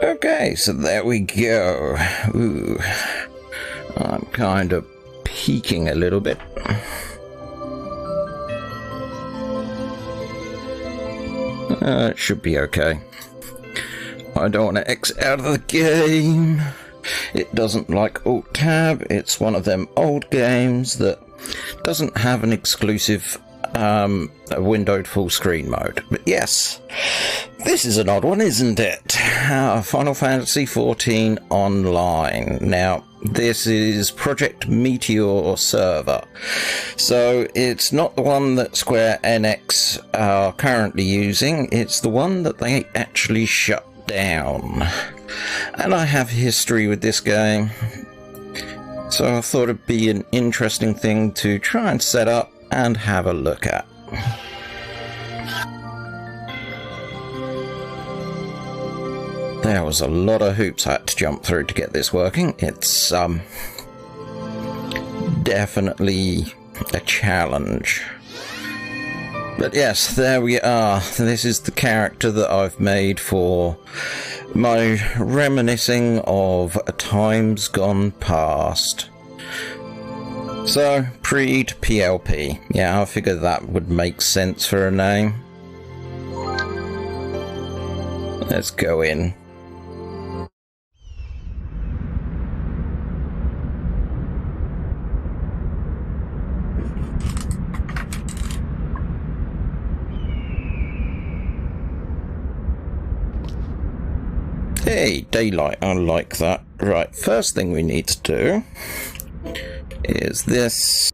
Okay, so there we go. Ooh, I'm kind of peeking a little bit. It should be okay. I don't want to exit out of the game. It doesn't like Alt-Tab. It's one of them old games that doesn't have an exclusive windowed full screen mode. But yes, this is an odd one, isn't it? Final Fantasy XIV Online. Now, this is Project Meteor server. So it's not the one that Square Enix are currently using. It's the one that they actually shut down. And I have history with this game. So I thought it'd be an interesting thing to try and set up and have a look at. There was a lot of hoops I had to jump through to get this working. It's definitely a challenge. But yes, there we are. This is the character that I've made for my reminiscing of times gone past. So, pre to PLP. Yeah, I figured that would make sense for a name. Let's go in. Hey, daylight, I like that. Right, first thing we need to do is this.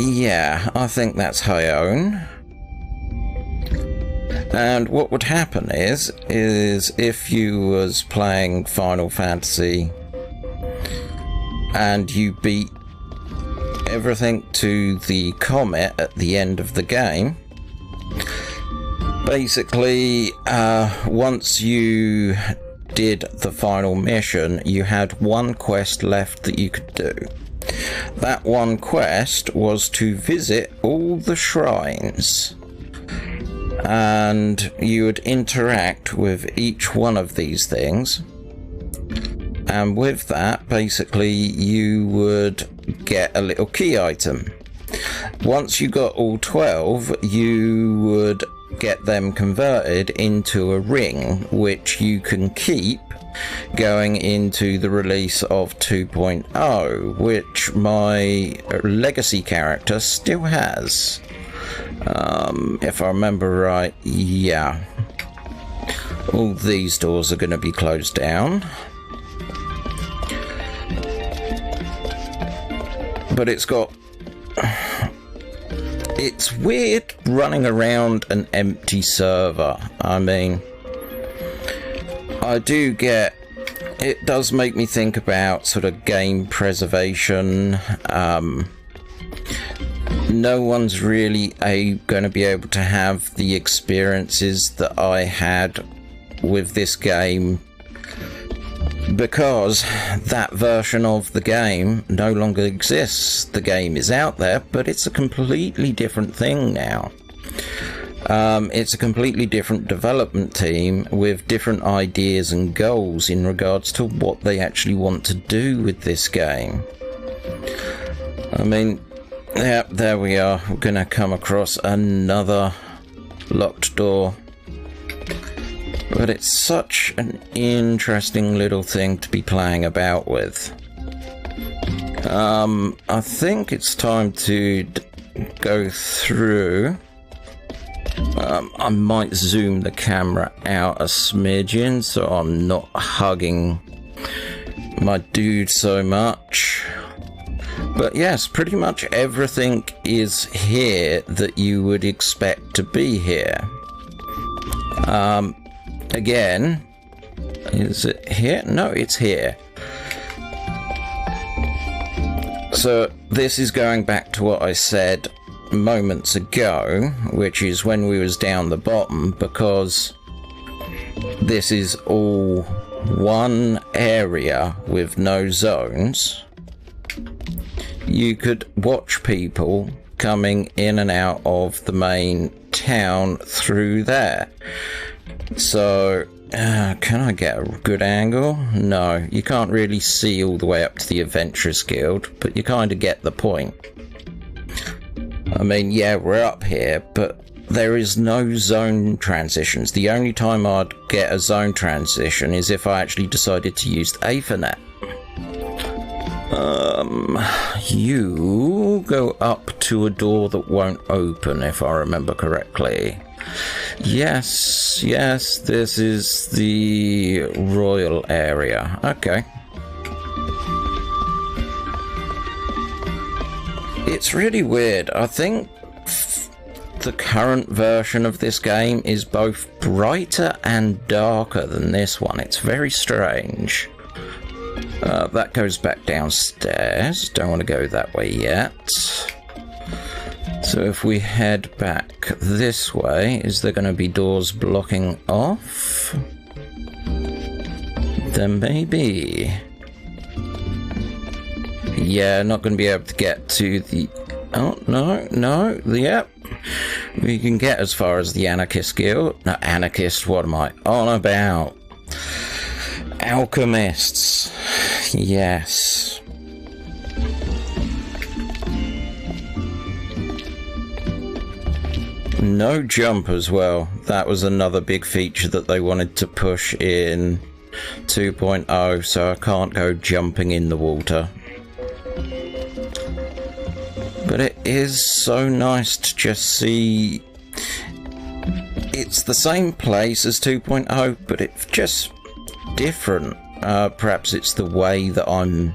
Yeah, I think that's Hyone. And what would happen is if you was playing Final Fantasy and you beat everything to the comet at the end of the game, basically, once you did the final mission, you had one quest left that you could do. That one quest was to visit all the shrines, and you would interact with each one of these things, and with that, basically, you would get a little key item. Once you got all 12, you would get them converted into a ring, which you can keep going into the release of 2.0, which my legacy character still has. If I remember right, yeah. All these doors are going to be closed down. But it's got... It's weird running around an empty server. I mean, I do get... It does make me think about sort of game preservation. No one's really going to be able to have the experiences that I had with this game, because that version of the game no longer exists. The game is out there, but it's a completely different thing now. It's a completely different development team with different ideas and goals in regards to what they actually want to do with this game. I mean, yeah, there we are. We're going to come across another locked door. But it's such an interesting little thing to be playing about with. I think it's time to go through. I might zoom the camera out a smidgen so I'm not hugging my dude so much. But yes, pretty much everything is here that you would expect to be here. Again, is it here? No, it's here. So this is going back to what I said moments ago, which is when we was down the bottom, because this is all one area with no zones. You could watch people coming in and out of the main town through there. So, can I get a good angle? No, you can't really see all the way up to the Adventurers Guild, but you kind of get the point. I mean, yeah, we're up here, but there is no zone transitions. The only time I'd get a zone transition is if I actually decided to use Aethernet. You go up to a door that won't open, if I remember correctly. Yes, this is the royal area. Okay. It's really weird. I think the current version of this game is both brighter and darker than this one. It's very strange. That goes back downstairs. Don't want to go that way yet. So if we head back this way, is there going to be doors blocking off? Then maybe. Yeah, not going to be able to get to the... Oh, no, yep. We can get as far as the Anarchist Guild. No, Anarchist, what am I on about? Alchemists. Yes. No jump as well. That was another big feature that they wanted to push in 2.0, so I can't go jumping in the water. But it is so nice to just see... It's the same place as 2.0, but it's just different. Perhaps it's the way that I'm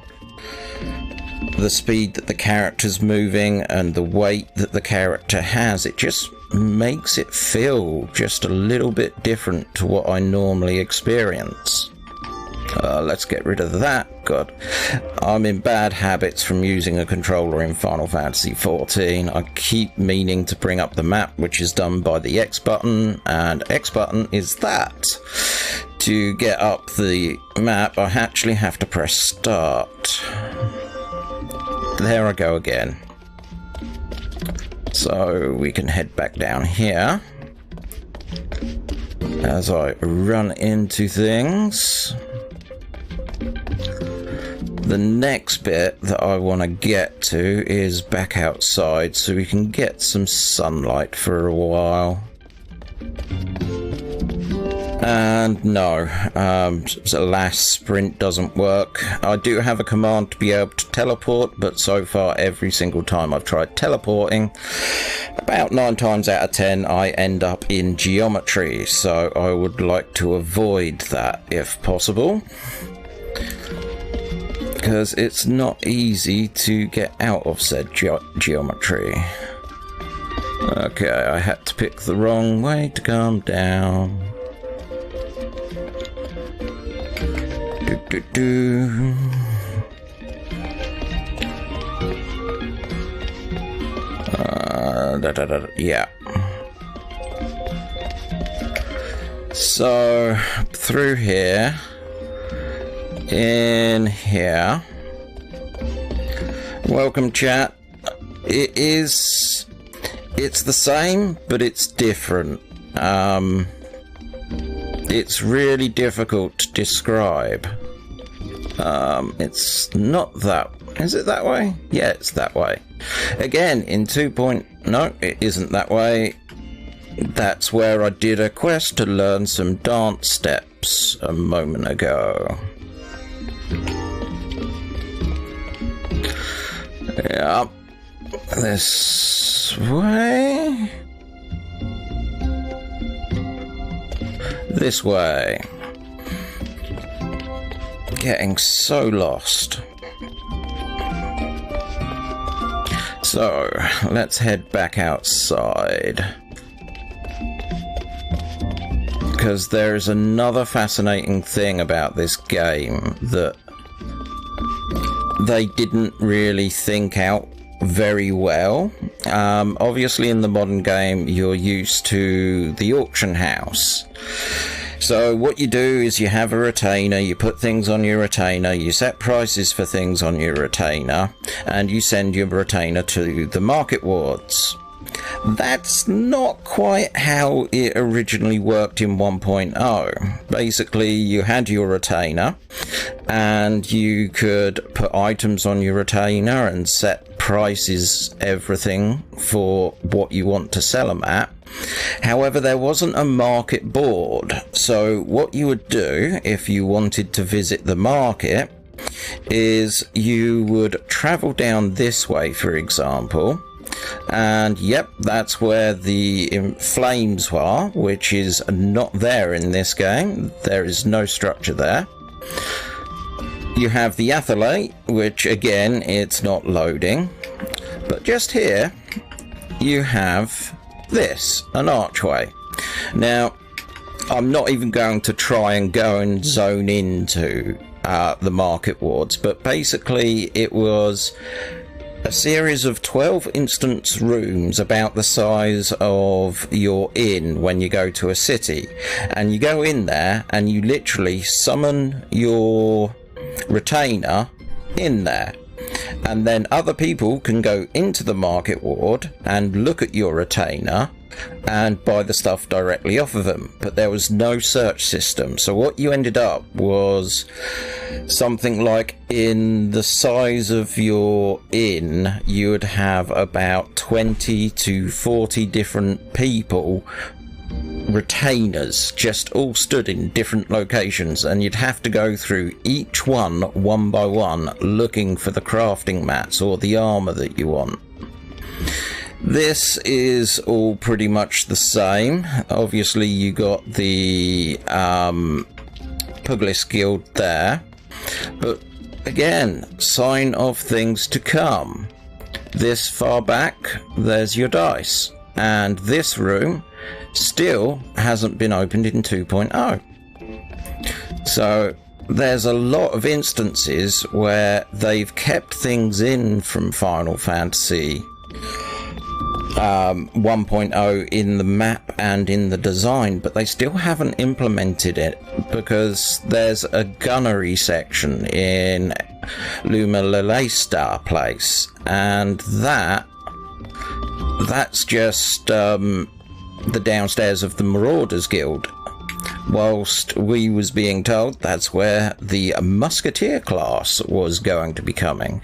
the speed that the character's moving and the weight that the character has, it just makes it feel just a little bit different to what I normally experience. Let's get rid of that. God, I'm in bad habits from using a controller in Final Fantasy XIV. I keep meaning to bring up the map, which is done by the X button, and X button is that. To get up the map, I actually have to press start. There I go again. So we can head back down here as I run into things. The next bit that I want to get to is back outside so we can get some sunlight for a while. And no, the last sprint doesn't work. I do have a command to be able to teleport, but so far every single time I've tried teleporting, about 9 times out of 10 I end up in geometry, so I would like to avoid that if possible, because it's not easy to get out of said geometry. Okay, I had to pick the wrong way to come down. Yeah. So through here, in here. Welcome, chat. It's the same, but it's different. It's really difficult to describe. It's not that... Is it that way? Yeah, it's that way. Again, in 2. No, it isn't that way. That's where I did a quest to learn some dance steps a moment ago. Yeah. This way. This way. Getting so lost. So, let's head back outside. Because there's another fascinating thing about this game that they didn't really think out very well. Obviously in the modern game you're used to the auction house. So what you do is you have a retainer, you put things on your retainer, you set prices for things on your retainer, and you send your retainer to the market wards. That's not quite how it originally worked in 1.0. Basically, you had your retainer, and you could put items on your retainer and set prices, everything, for what you want to sell them at. However, there wasn't a market board, so what you would do if you wanted to visit the market is you would travel down this way, for example, and yep, that's where the flames are, which is not there in this game. There is no structure there. You have the athelate, which again, it's not loading, but just here you have this, an archway. Now, I'm not even going to try and go and zone into the market wards, but basically it was a series of 12 instance rooms about the size of your inn when you go to a city, and you go in there and you literally summon your retainer in there, and then other people can go into the market ward and look at your retainer and buy the stuff directly off of them. But there was no search system, so what you ended up was something like, in the size of your inn, you would have about 20 to 40 different people, retainers, just all stood in different locations, and you'd have to go through each one by one looking for the crafting mats or the armor that you want. This is all pretty much the same. Obviously you got the Puglis Guild there, but again, sign of things to come. This far back, there's your dice. And this room still hasn't been opened in 2.0. So there's a lot of instances where they've kept things in from Final Fantasy 1.0 in the map and in the design, but they still haven't implemented it because there's a gunnery section in Ul'dah place, and that's just the downstairs of the Marauders Guild, whilst we was being told that's where the Musketeer class was going to be coming.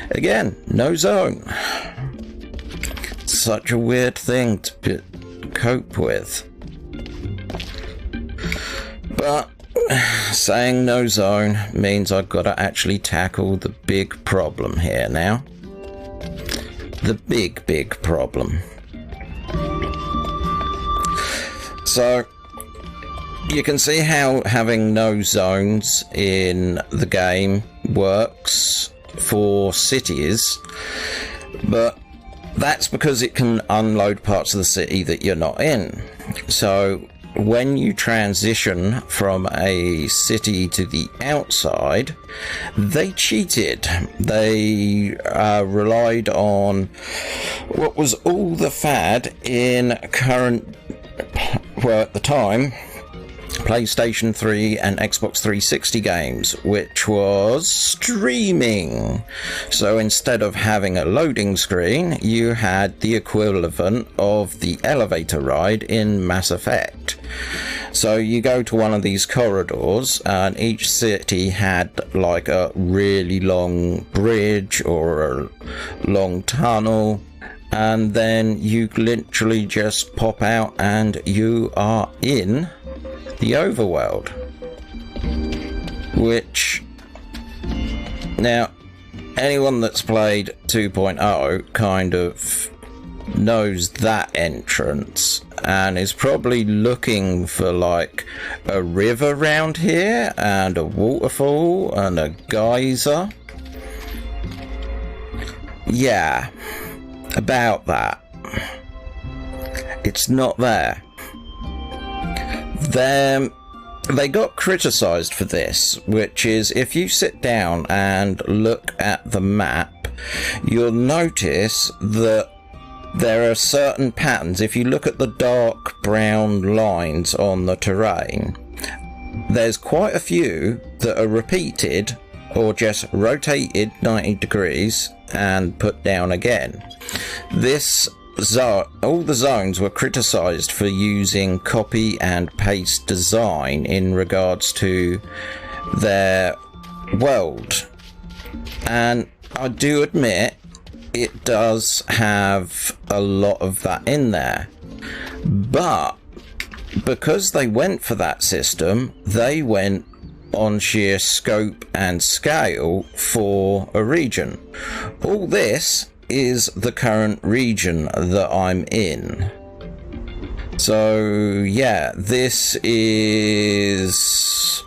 Again, no zone. Such a weird thing to cope with. But saying no zone means I've got to actually tackle the big problem here now. The big problem. So you can see how having no zones in the game works for cities, but that's because it can unload parts of the city that you're not in. So when you transition from a city to the outside, they cheated. They relied on what was all the fad in current, well, at the time, PlayStation 3 and Xbox 360 games, which was streaming. So instead of having a loading screen, you had the equivalent of the elevator ride in Mass Effect. So you go to one of these corridors, and each city had like a really long bridge or a long tunnel, and then you literally just pop out and you are in the overworld. Which, now, anyone that's played 2.0 kind of knows that entrance and is probably looking for like a river round here and a waterfall and a geyser. Yeah, about that. It's not there. They got criticised for this, which is if you sit down and look at the map, you'll notice that there are certain patterns. If you look at the dark brown lines on the terrain, there's quite a few that are repeated or just rotated 90 degrees and put down again. All the zones were criticised for using copy and paste design in regards to their world, and I do admit it does have a lot of that in there, but because they went for that system, they went on sheer scope and scale for a region. All this is the current region that I'm in. So yeah, this is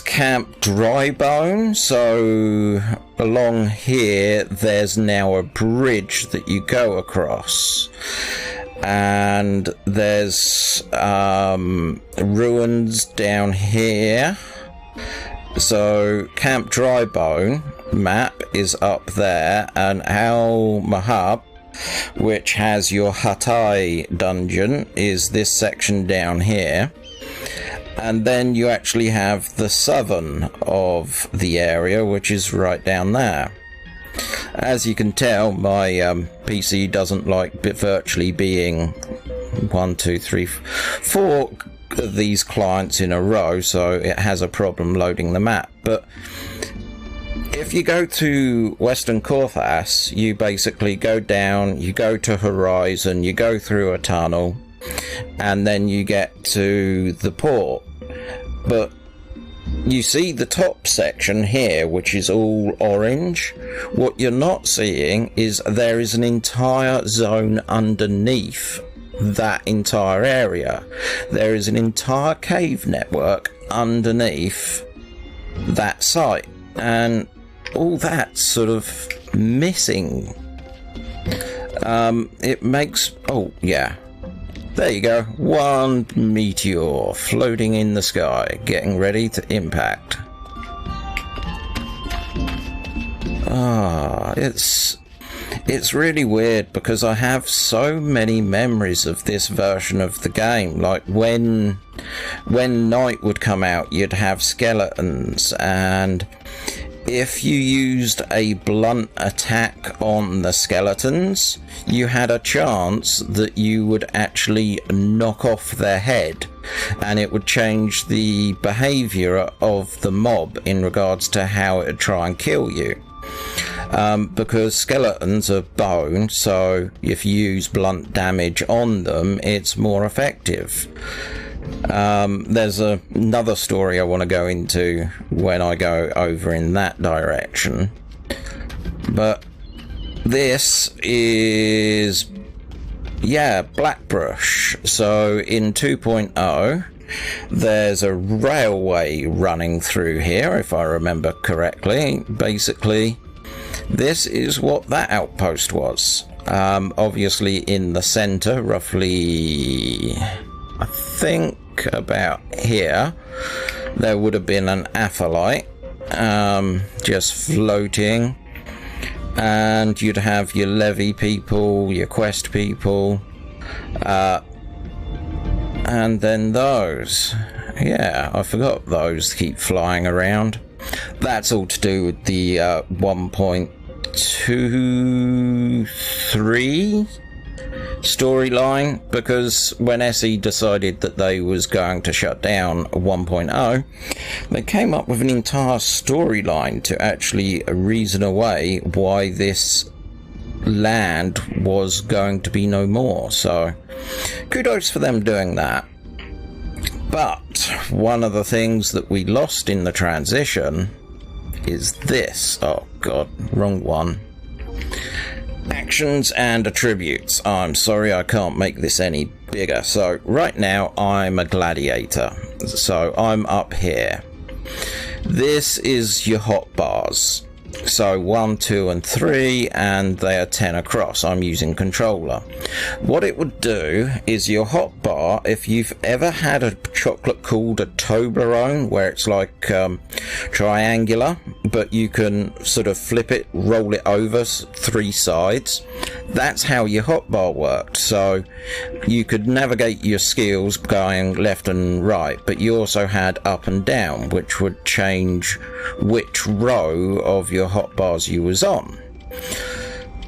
Camp Drybone. So along here there's now a bridge that you go across, and there's ruins down here. So Camp Drybone map is up there, and Al Mahab, which has your Hatay dungeon, is this section down here. And then you actually have the southern of the area, which is right down there. As you can tell, my PC doesn't like virtually being 1, 2, 3, 4 of these clients in a row, so it has a problem loading the map. But if you go to Western Corthas, you basically go down, you go to Horizon, you go through a tunnel, and then you get to the port. But you see the top section here, which is all orange. What you're not seeing is there is an entire zone underneath that entire area. There is an entire cave network underneath that site, and all that's sort of missing. It makes... oh, yeah. There you go. One meteor floating in the sky, getting ready to impact. It's really weird because I have so many memories of this version of the game. Like when night would come out, you'd have skeletons, and if you used a blunt attack on the skeletons, you had a chance that you would actually knock off their head, and it would change the behavior of the mob in regards to how it would try and kill you. Because skeletons are bone, so if you use blunt damage on them, it's more effective. There's another story I want to go into when I go over in that direction. But this is, yeah, Blackbrush. So in 2.0, there's a railway running through here, if I remember correctly. Basically, this is what that outpost was. Obviously in the center, roughly, I think about here, there would have been an atholite just floating, and you'd have your levy people, your quest people, and then those. Yeah, I forgot those keep flying around. That's all to do with the 1.23 storyline, because when SE decided that they was going to shut down 1.0, they came up with an entire storyline to actually reason away why this land was going to be no more. So kudos for them doing that. But one of the things that we lost in the transition is this. Oh god, wrong one. Actions and attributes. I'm sorry, I can't make this any bigger. So right now I'm a gladiator, so I'm up here. This is your hotbars. So 1, 2 and 3, and they are 10 across. I'm using controller. What it would do is your hotbar, if you've ever had a chocolate called a Toblerone, where it's like triangular, but you can sort of flip it, roll it over 3 sides, that's how your hotbar worked. So you could navigate your skills going left and right, but you also had up and down, which would change which row of your hotbars you was on.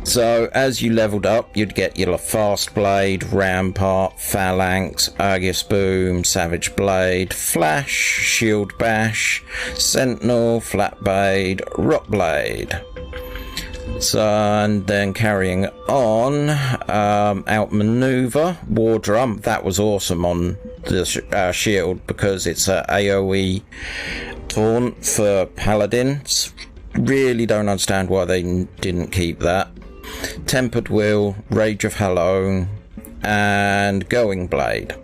So as you leveled up, you'd get your Fast Blade, Rampart, Phalanx, Aegis Boom, Savage Blade, Flash, Shield Bash, Sentinel, Flat Blade, Rock Blade. So, and then carrying on, Outmaneuver, War Drum. That was awesome on the shield because it's a AoE taunt for paladins. Really don't understand why they didn't keep that. Tempered Will, Rage of Hallown, and Going Blade.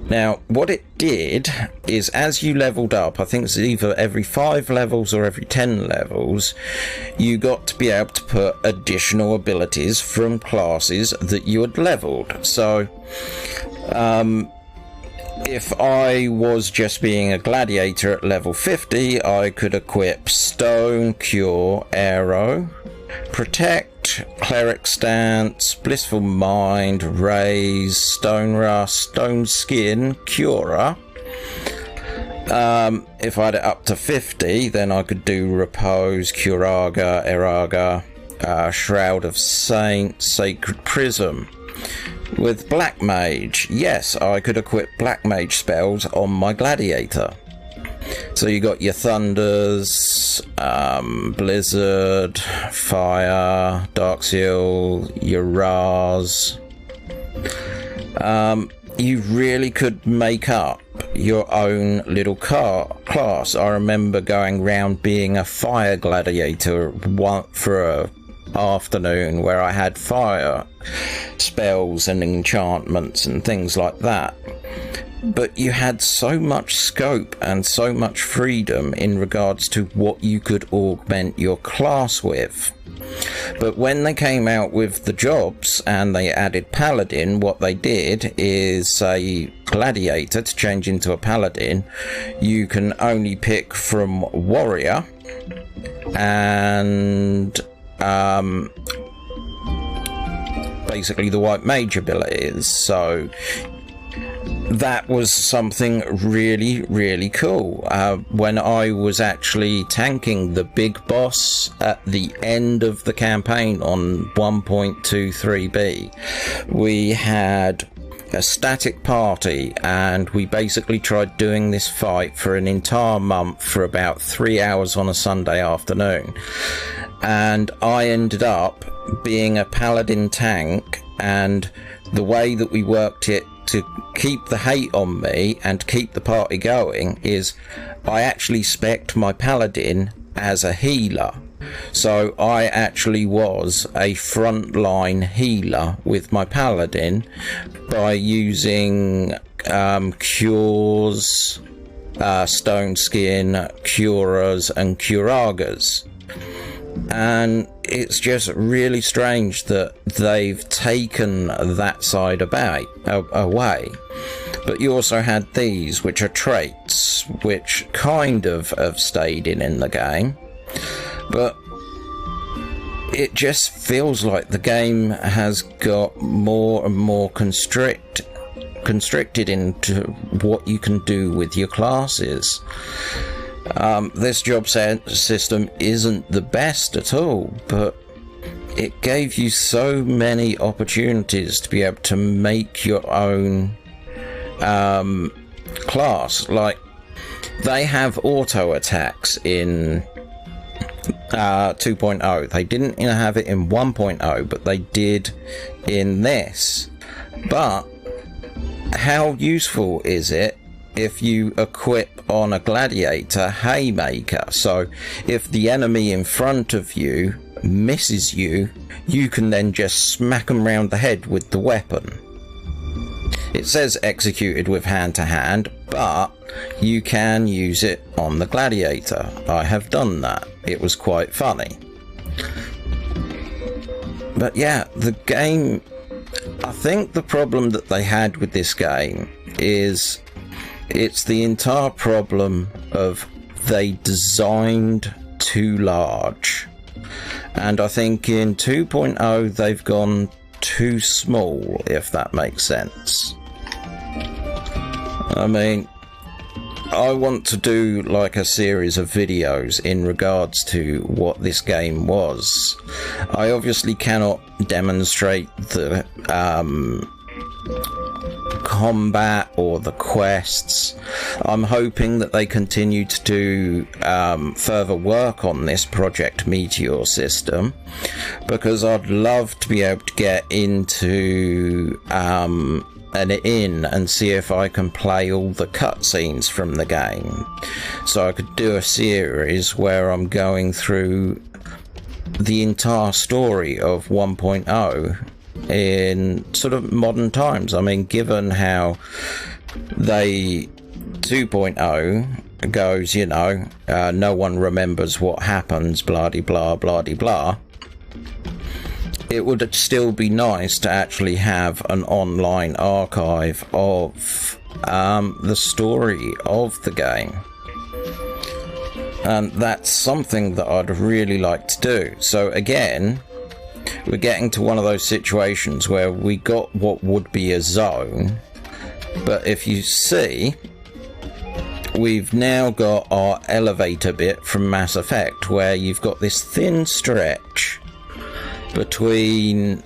Now, what it did is, as you leveled up, I think it's either every 5 levels or every 10 levels, you got to be able to put additional abilities from classes that you had leveled. So, if I was just being a gladiator at level 50, I could equip Stone, Cure, Arrow, Protect, Cleric Stance, Blissful Mind, Raise, Stone Rust, Stone Skin, Cura. If I had it up to 50, then I could do Repose, Curaga, Eraga, Shroud of Saint, Sacred Prism. With Black Mage, yes, I could equip Black Mage spells on my gladiator. So you got your Thunders, Blizzard, Fire, Darkseal, your Raz. You really could make up your own little class. I remember going round being a fire gladiator for a afternoon where I had fire spells and enchantments and things like that. but you had so much scope and so much freedom in regards to what you could augment your class with. But when they came out with the jobs and they added Paladin, what they did is say Gladiator to change into a Paladin, you can only pick from Warrior and basically the White Mage abilities. So that was something really, really cool. When I was actually tanking the big boss at the end of the campaign on 1.23b, we had a static party and we basically tried doing this fight for an entire month for about 3 hours on a Sunday afternoon. And I ended up being a Paladin tank, and the way that we worked it to keep the hate on me and keep the party going is I actually spec'd my Paladin as a healer. So I actually was a frontline healer with my Paladin by using cures, stone skin, curas and curagas. And it's just really strange that they've taken that side away. But you also had these, which are traits, which kind of have stayed in the game. But it just feels like the game has got more and more constricted into what you can do with your classes. This job system isn't the best at all, but it gave you so many opportunities to be able to make your own class. Like, they have auto attacks in 2.0. They didn't have it in 1.0, but they did in this. But how useful is it if you equip on a gladiator haymaker? So if the enemy in front of you misses you, you can then just smack them round the head with the weapon. It says executed with hand to hand, but you can use it on the gladiator. I have done that. It was quite funny. But yeah, the game, I think the problem that they had with this game is it's the entire problem of they designed too large. And I think in 2.0 they've gone too small, if that makes sense. I mean, I want to do like a series of videos in regards to what this game was. I obviously cannot demonstrate the combat or the quests. I'm hoping that they continue to do further work on this Project Meteor system, because I'd love to be able to get into an inn and see if I can play all the cutscenes from the game. So I could do a series where I'm going through the entire story of 1.0 in sort of modern times. I mean, given how they 2.0 goes, you know, no one remembers what happens, blah-de-blah, blah-de-blah. It would still be nice to actually have an online archive of the story of the game. And that's something that I'd really like to do. So again, we're getting to one of those situations where we got what would be a zone, but if you see, we've now got our elevator bit from Mass Effect, where you've got this thin stretch between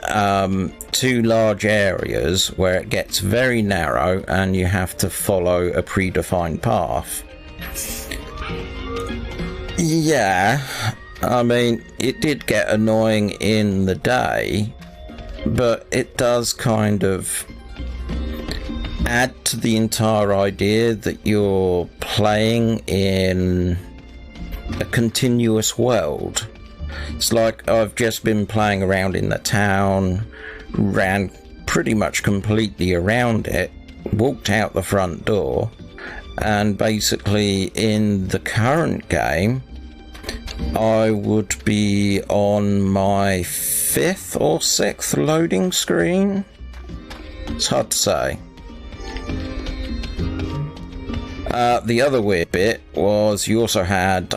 two large areas where it gets very narrow and you have to follow a predefined path. Yeah, I mean, it did get annoying in the day, but it does kind of add to the entire idea that you're playing in a continuous world. It's like I've just been playing around in the town, ran pretty much completely around it, walked out the front door, and basically in the current game I would be on my 5th or 6th loading screen. It's hard to say. The other weird bit was you also had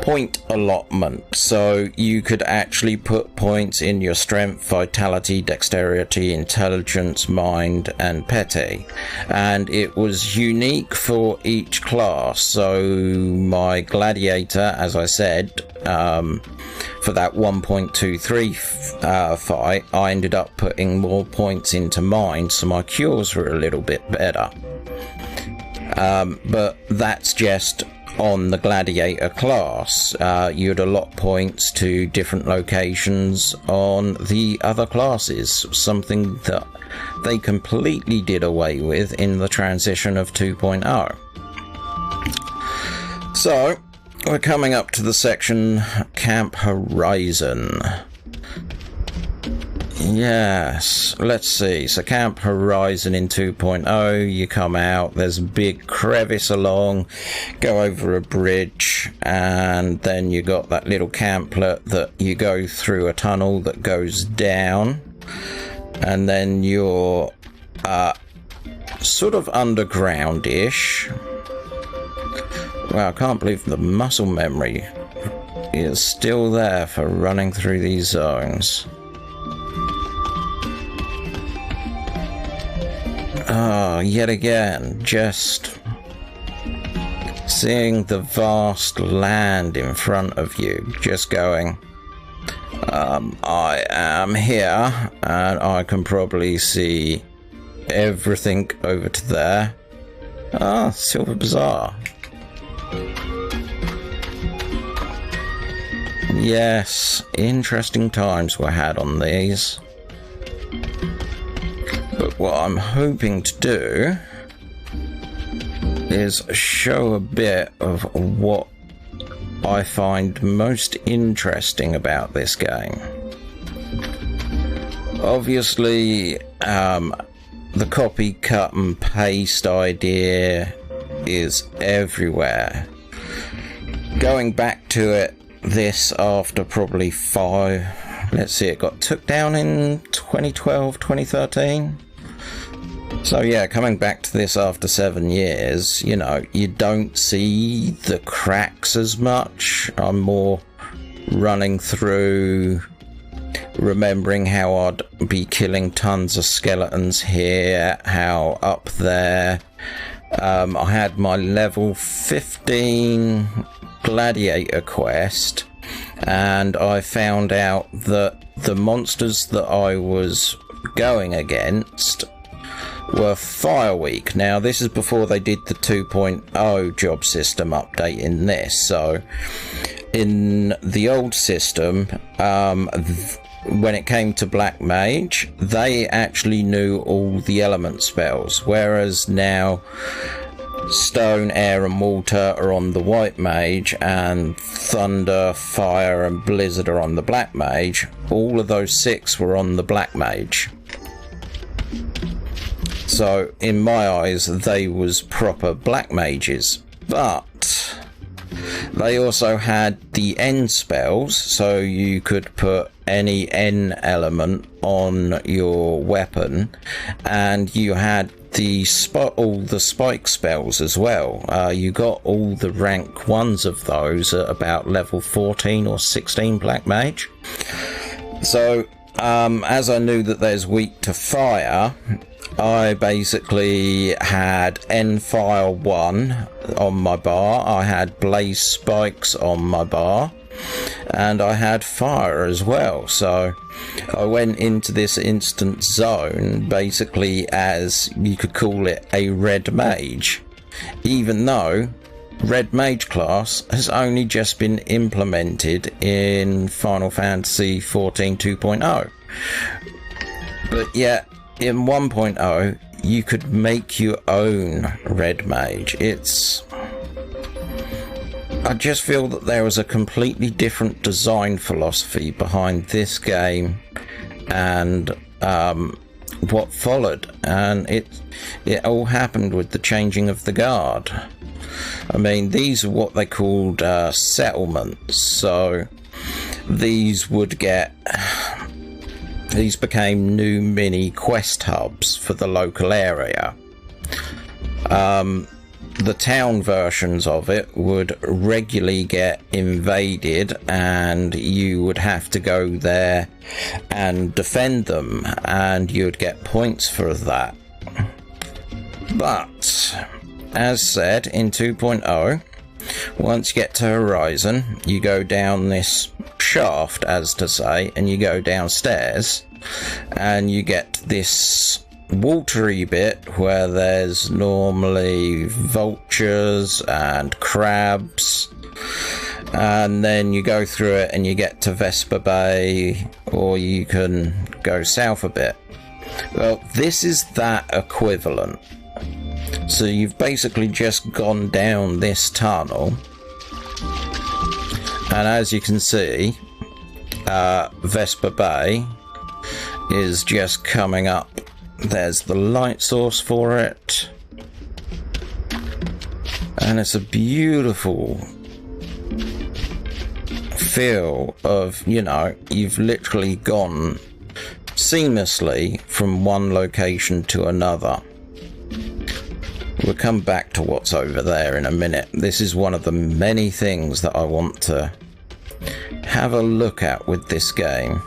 point allotment, so you could actually put points in your strength, vitality, dexterity, intelligence, mind, and petty, and it was unique for each class. So my gladiator, as I said, for that 1.23 fight, I ended up putting more points into mine, so my cures were a little bit better. But that's just on the gladiator class. You'd allot points to different locations on the other classes, something that they completely did away with in the transition of 2.0. So we're coming up to the section Camp Horizon. Yes, let's see. So Camp Horizon in 2.0, you come out, there's a big crevice along, go over a bridge, and then you got that little camplet that you go through a tunnel that goes down, and then you're sort of underground-ish. Wow, I can't believe the muscle memory is still there for running through these zones. Ah, yet again, just seeing the vast land in front of you, just going, I am here, and I can probably see everything over to there. Ah, Silver Bazaar. Yes, interesting times were had on these. But what I'm hoping to do is show a bit of what I find most interesting about this game. Obviously, the copy, cut and paste idea is everywhere. Going back to it, this after probably 5, let's see, it got took down in 2012, 2013. So yeah, coming back to this after 7 years, you know, you don't see the cracks as much. I'm more running through, remembering how I'd be killing tons of skeletons here, how up there, I had my level 15 gladiator quest, and I found out that the monsters that I was going against were fire weak. Now this is before they did the 2.0 job system update in this. So in the old system, when it came to Black Mage, they actually knew all the element spells, whereas now Stone, Air and Water are on the White Mage, and Thunder, Fire and Blizzard are on the Black Mage. All of those 6 were on the Black Mage. So in my eyes, they was proper Black Mages. But they also had the N spells, so you could put any N element on your weapon, and you had all the spike spells as well. You got all the rank 1s of those at about level 14 or 16 Black Mage. So as I knew that there's weak to fire, I basically had N-Fire 1 on my bar, I had Blaze Spikes on my bar, and I had fire as well. So I went into this instant zone basically as, you could call it, a red mage, even though red mage class has only just been implemented in Final Fantasy XIV 2.0. But yet in 1.0 you could make your own red mage. I just feel that there was a completely different design philosophy behind this game and what followed, and it all happened with the changing of the guard. I mean, these are what they called settlements, so these became new mini quest hubs for the local area. The town versions of it would regularly get invaded, and you would have to go there and defend them, and you'd get points for that. But as said, in 2.0, once you get to Horizon, you go down this shaft, as to say, and you go downstairs, and you get this watery bit where there's normally vultures and crabs, and then you go through it and you get to Vesper Bay, or you can go south a bit. Well, this is that equivalent. So you've basically just gone down this tunnel, and as you can see, Vesper Bay is just coming up. There's the light source for it, and it's a beautiful feel of, you know, you've literally gone seamlessly from one location to another. We'll come back to what's over there in a minute. This is one of the many things that I want to have a look at with this game.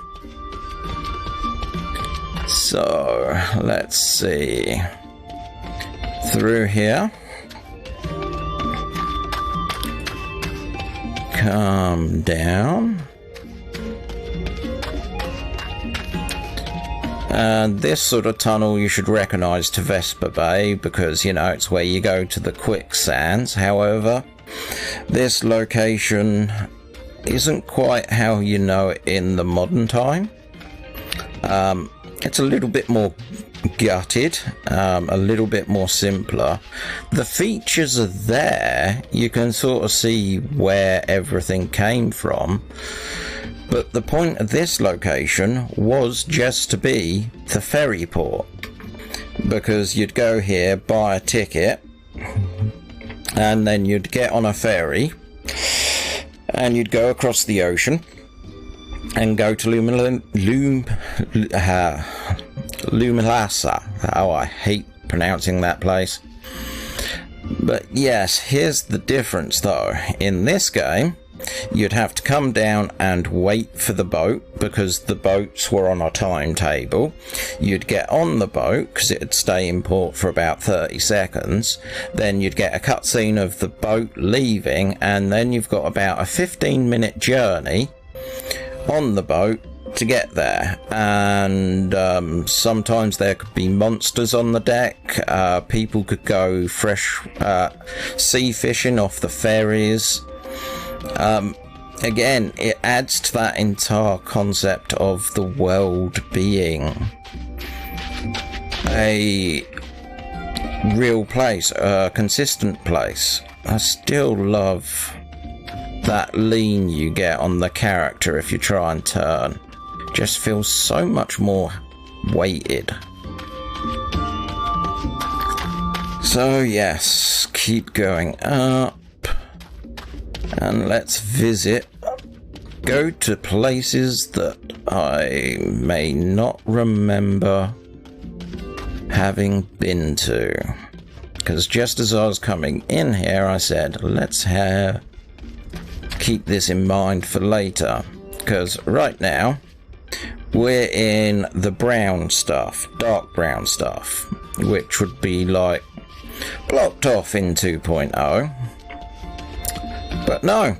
So, let's see. Through here. Come down. And this sort of tunnel you should recognise to Vesper Bay, because, you know, it's where you go to the quicksands. However, this location isn't quite how you know it in the modern time. It's a little bit more gutted, a little bit more simpler. The features are there, you can sort of see where everything came from, but the point of this location was just to be the ferry port, because you'd go here, buy a ticket, and then you'd get on a ferry and you'd go across the ocean and go to Lumilasa. Oh, I hate pronouncing that place. But yes, here's the difference though. In this game, you'd have to come down and wait for the boat, because the boats were on a timetable. You'd get on the boat, because it'd stay in port for about 30 seconds. Then you'd get a cutscene of the boat leaving, and then you've got about a 15-minute journey on the boat to get there. And sometimes there could be monsters on the deck. People could go fresh sea fishing off the ferries. Again, it adds to that entire concept of the world being a real place, a consistent place. I still love that lean you get on the character if you try and turn. Just feels so much more weighted. So yes, keep going up, and let's visit, go to places that I may not remember having been to, because just as I was coming in here I said let's keep this in mind for later, because right now we're in the brown stuff, dark brown stuff, which would be like blocked off in 2.0. But no,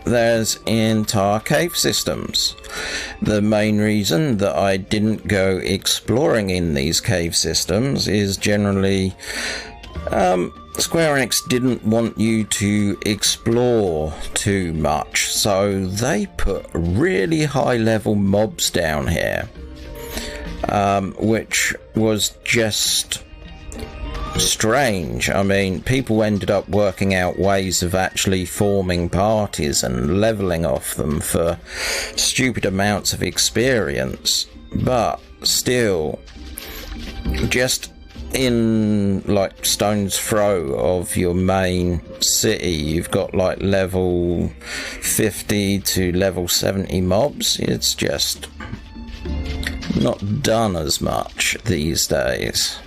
there's entire cave systems. The main reason that I didn't go exploring in these cave systems is generally Square Enix didn't want you to explore too much, so they put really high level mobs down here, which was just strange. I mean, people ended up working out ways of actually forming parties and leveling off them for stupid amounts of experience. but still, just in like stone's throw of your main city, you've got like level 50 to level 70 mobs. It's just not done as much these days.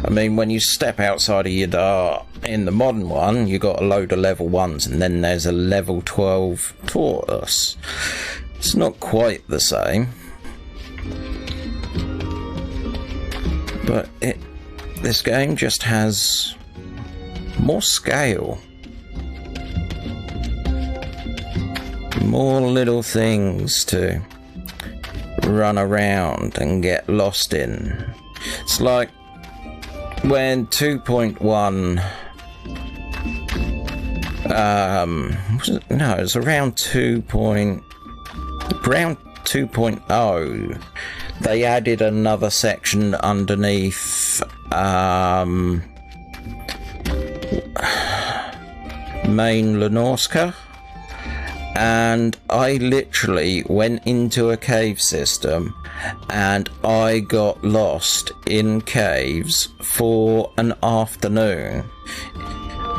I mean, when you step outside of Ul'dah in the modern one, you got a load of level 1s, and then there's a level 12 tortoise. It's not quite the same, but this game just has more scale, more little things to run around and get lost in. It's like when 2.1 it was around 2.0, they added another section underneath main Lenorska, and I literally went into a cave system and I got lost in caves for an afternoon.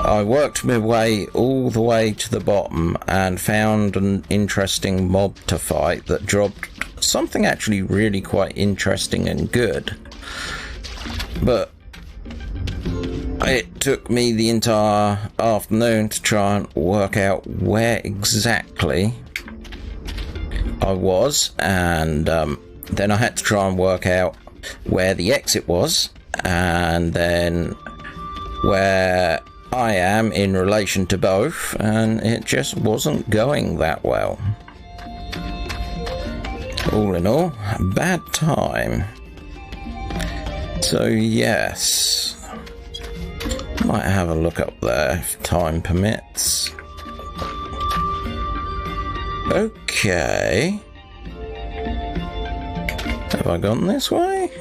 I worked my way all the way to the bottom and found an interesting mob to fight that dropped something actually really quite interesting and good. But it took me the entire afternoon to try and work out where exactly I was, and then I had to try and work out where the exit was, and then where I am in relation to both, and it just wasn't going that well. All in all, a bad time. So yes, might have a look up there if time permits. Okay. Have I gone this way?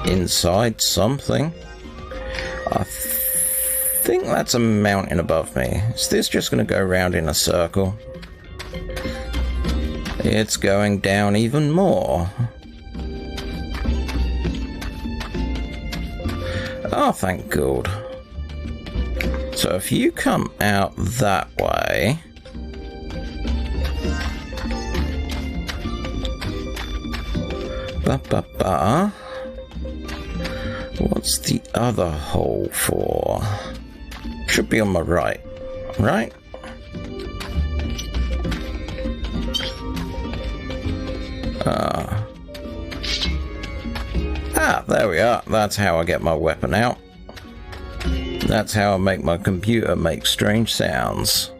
Inside something. I think that's a mountain above me. Is this just going to go round in a circle? It's going down even more. Oh, thank God. So if you come out that way, what's the other hole for? Should be on my right, right? There we are. That's how I get my weapon out. That's how I make my computer make strange sounds.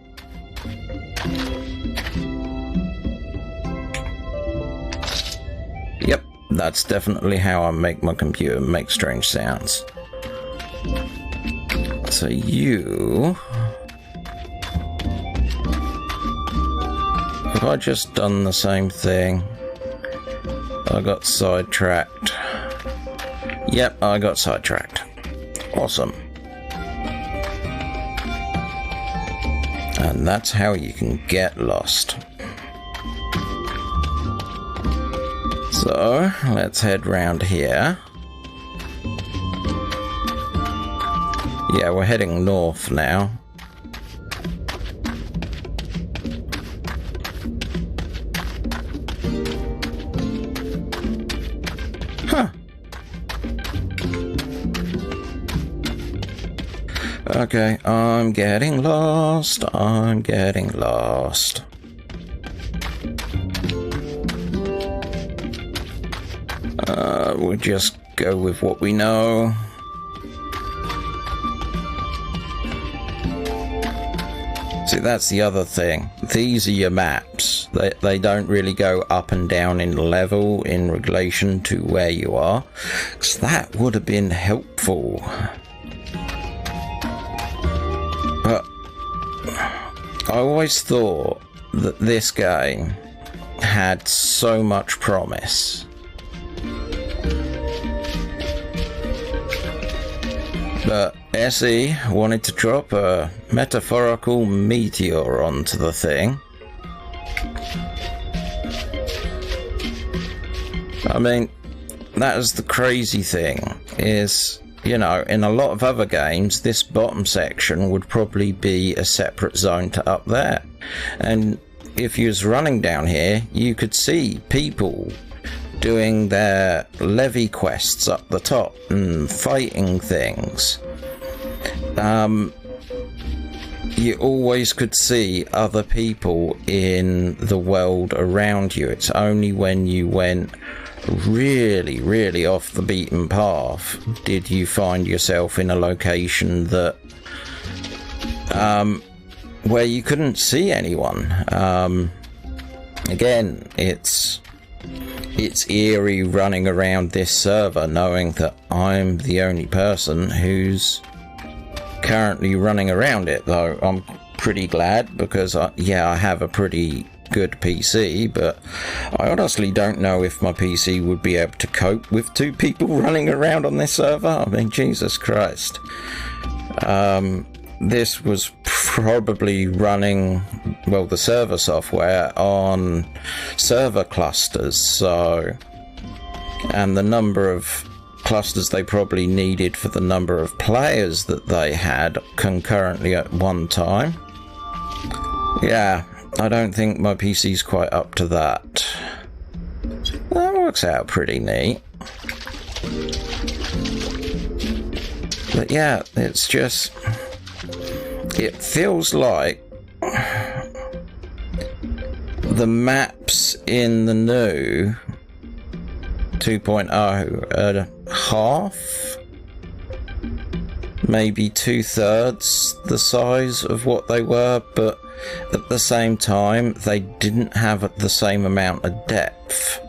Yep, that's definitely how I make my computer make strange sounds. So you... Have I just done the same thing? I got sidetracked. Yep, I got sidetracked. Awesome. And that's how you can get lost. So, let's head round here. Yeah, we're heading north now. Huh. Okay, I'm getting lost. I'm getting lost. We'll just go with what we know. See, that's the other thing. These are your maps. They don't really go up and down in level in relation to where you are, because that would have been helpful. But I always thought that this game had so much promise. But SE wanted to drop a metaphorical meteor onto the thing. I mean, that is the crazy thing, is, you know, in a lot of other games, this bottom section would probably be a separate zone to up there. And if you was running down here, you could see people doing their levy quests up the top and fighting things. You always could see other people in the world around you. It's only when you went really off the beaten path did you find yourself in a location that where you couldn't see anyone. Again, it's eerie running around this server knowing that I'm the only person who's currently running around it, though I'm pretty glad, because I have a pretty good PC, but I honestly don't know if my PC would be able to cope with 2 people running around on this server. I mean, Jesus Christ. This was probably running, well, the server software on server clusters, so, and the number of clusters they probably needed for the number of players that they had concurrently at one time. Yeah, I don't think my PC's quite up to that. That works out pretty neat. But yeah, it's just, it feels like the maps in the new 2.0 are half, maybe 2/3 the size of what they were, but at the same time they didn't have the same amount of depth.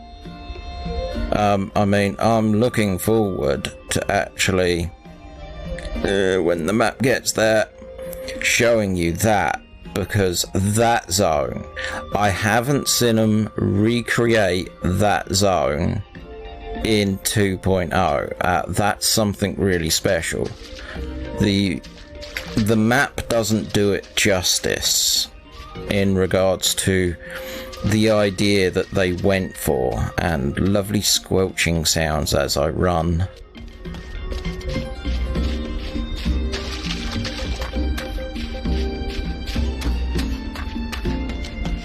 I mean, I'm looking forward to actually, when the map gets there, showing you that, because that zone, I haven't seen them recreate that zone in 2.0. That's something really special. The map doesn't do it justice in regards to the idea that they went for, and lovely squelching sounds as I run.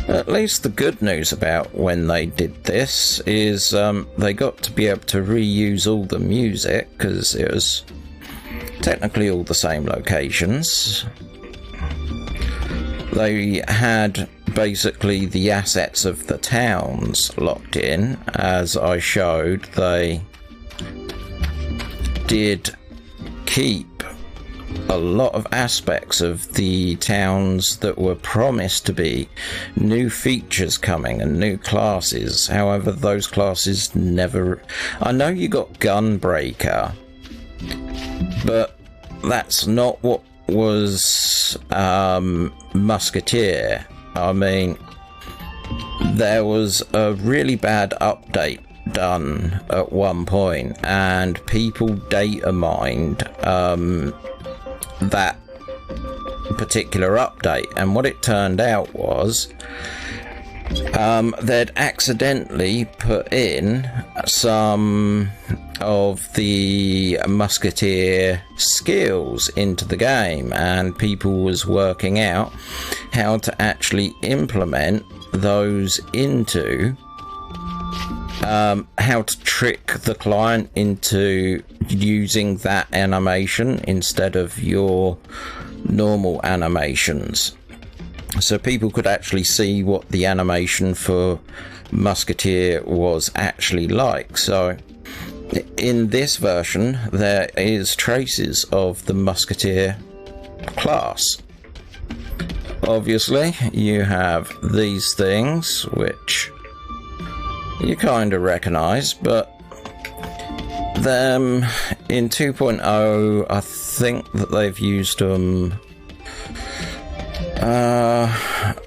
At least the good news about when they did this is they got to be able to reuse all the music, because it was technically all the same locations. They had basically the assets of the towns locked in. As I showed, they did keep a lot of aspects of the towns that were promised to be new features coming and new classes. However, those classes never... I know you got Gunbreaker, but that's not what was Musketeer. I mean, there was a really bad update done at one point, and people data mined that particular update, and what it turned out was they'd accidentally put in some of the Musketeer skills into the game, and people was working out how to actually implement those into how to trick the client into using that animation instead of your normal animations. So people could actually see what the animation for Musketeer was actually like. So in this version there is traces of the Musketeer class. Obviously you have these things which you kind of recognize, but them in 2.0 I think that they've used them.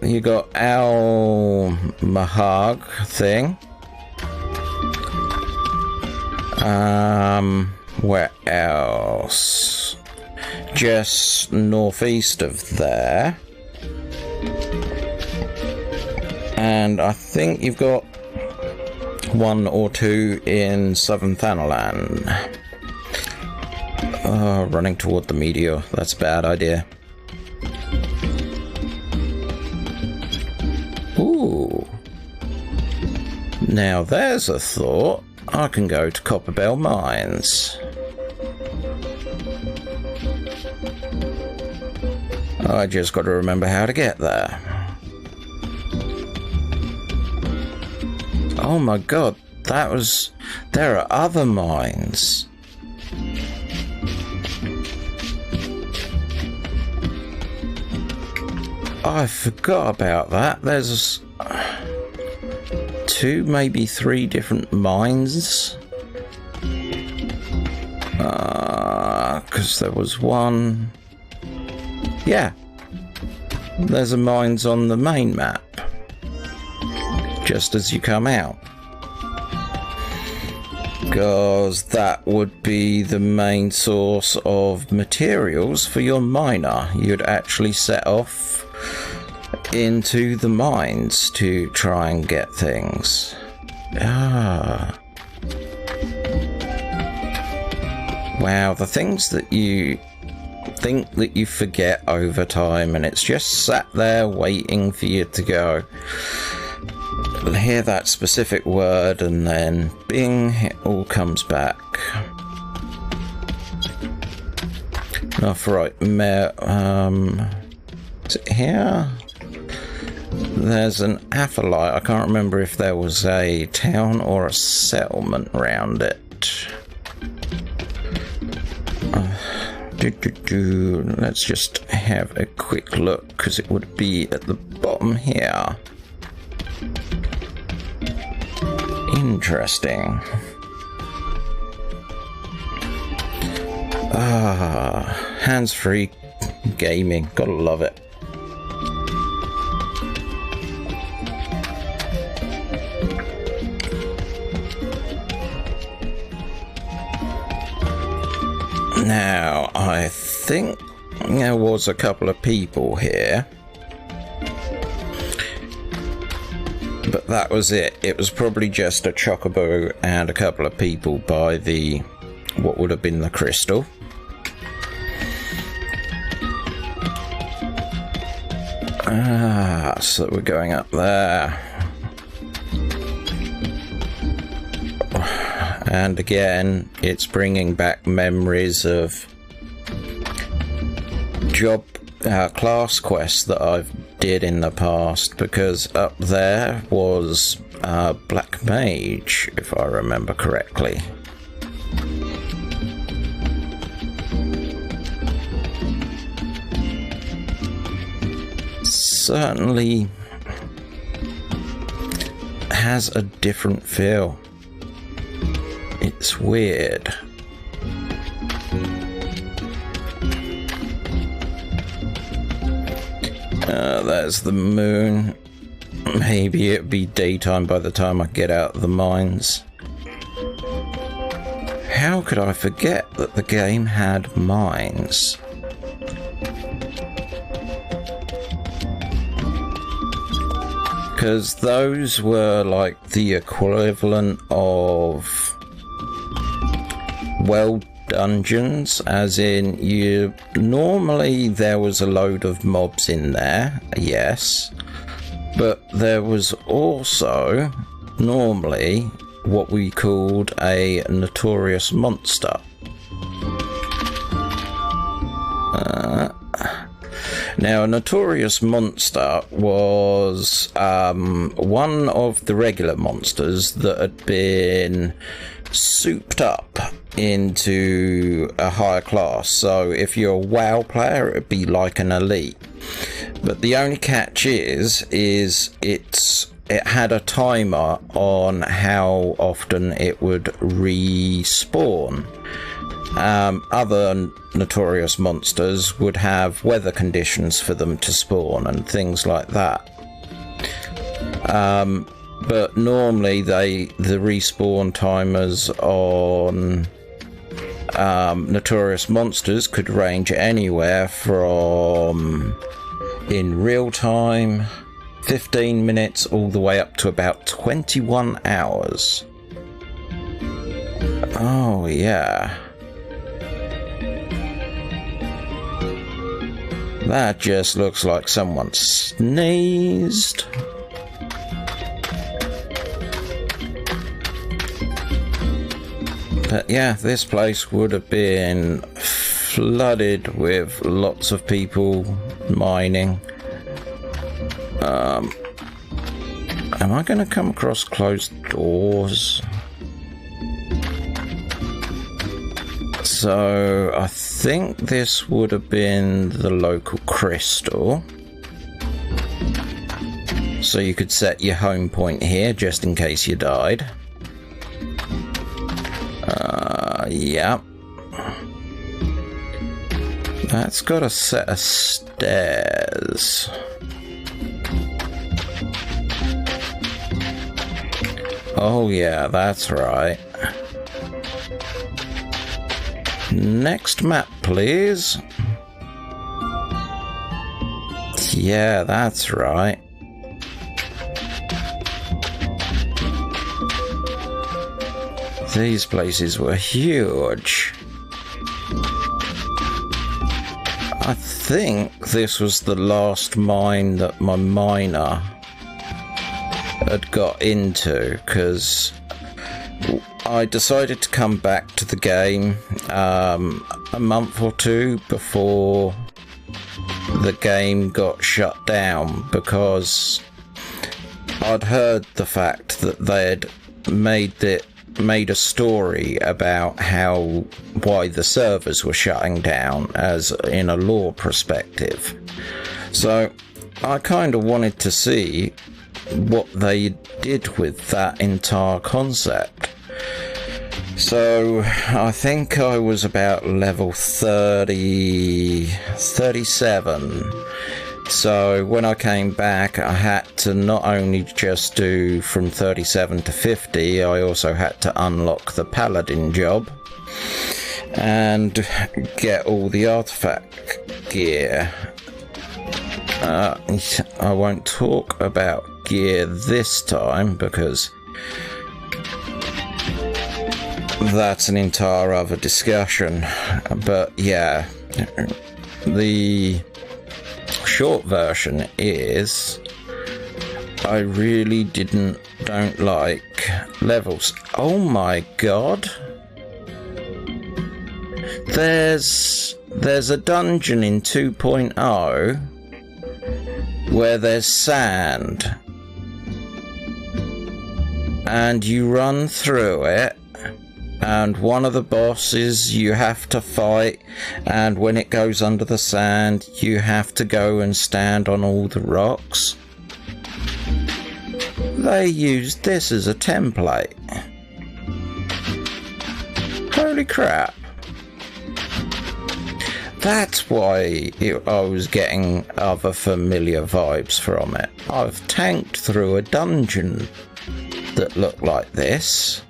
You got Al Mahag thing. Where else? just northeast of there. And I think you've got one or two in southern Thanalan. Oh, running toward the meteor. That's a bad idea. Ooh. Now there's a thought. I can go to Copperbell Mines. I just got to remember how to get there. Oh my god, there are other mines. I forgot about that. There's two, maybe three different mines. Because there was one. Yeah. There's a mines on the main map. Just as you come out. Because that would be the main source of materials for your miner. You'd actually set off into the mines to try and get things. Wow, the things that you think that you forget over time, and it's just sat there waiting for you to go. Hear that specific word, and then bing, it all comes back. Off right, is it here? There's an Atholite. I can't remember if there was a town or a settlement around it. Let's just have a quick look, because it would be at the bottom here. Interesting. Hands-free gaming. Gotta love it. Now, I think there was a couple of people here. But that was it. It was probably just a chocobo and a couple of people by the, what would have been the crystal. So we're going up there. And again, it's bringing back memories of job class quests that I've did in the past, because up there was Black Mage, if I remember correctly. Certainly has a different feel. It's weird. There's the moon. Maybe it'll be daytime by the time I get out of the mines. How could I forget that the game had mines? Because those were like the equivalent of, well, dungeons, as in you normally there was a load of mobs in there, yes, but there was also normally what we called a notorious monster. Now, a notorious monster was one of the regular monsters that had been souped up into a higher class. So if you're a WoW player, it would be like an elite. But the only catch is it had a timer on how often it would respawn. Other notorious monsters would have weather conditions for them to spawn and things like that. But normally the respawn timers on notorious monsters could range anywhere from, in real time, 15 minutes all the way up to about 21 hours. Oh, yeah. That just looks like someone sneezed. But yeah, this place would have been flooded with lots of people mining. Am I going to come across closed doors? So I think this would have been the local crystal. So you could set your home point here just in case you died. Yeah. That's got a set of stairs. Oh yeah, that's right. Next map, please. Yeah, that's right. These places were huge. I think this was the last mine that my miner had got into, because I decided to come back to the game a month or two before the game got shut down, because I'd heard the fact that they'd made a story about why the servers were shutting down, as in a lore perspective. So I kind of wanted to see what they did with that entire concept. So I think I was about level 37. So when I came back, I had to not only just do from 37 to 50, I also had to unlock the paladin job and get all the artifact gear. I won't talk about gear this time because that's an entire other discussion. But yeah, the short version is I really don't like levels. Oh my god, there's a dungeon in 2.0 where there's sand and you run through it, and one of the bosses you have to fight, and when it goes under the sand you have to go and stand on all the rocks. They used this as a template. Holy crap. That's why I was getting other familiar vibes from it. I've tanked through a dungeon that looked like this.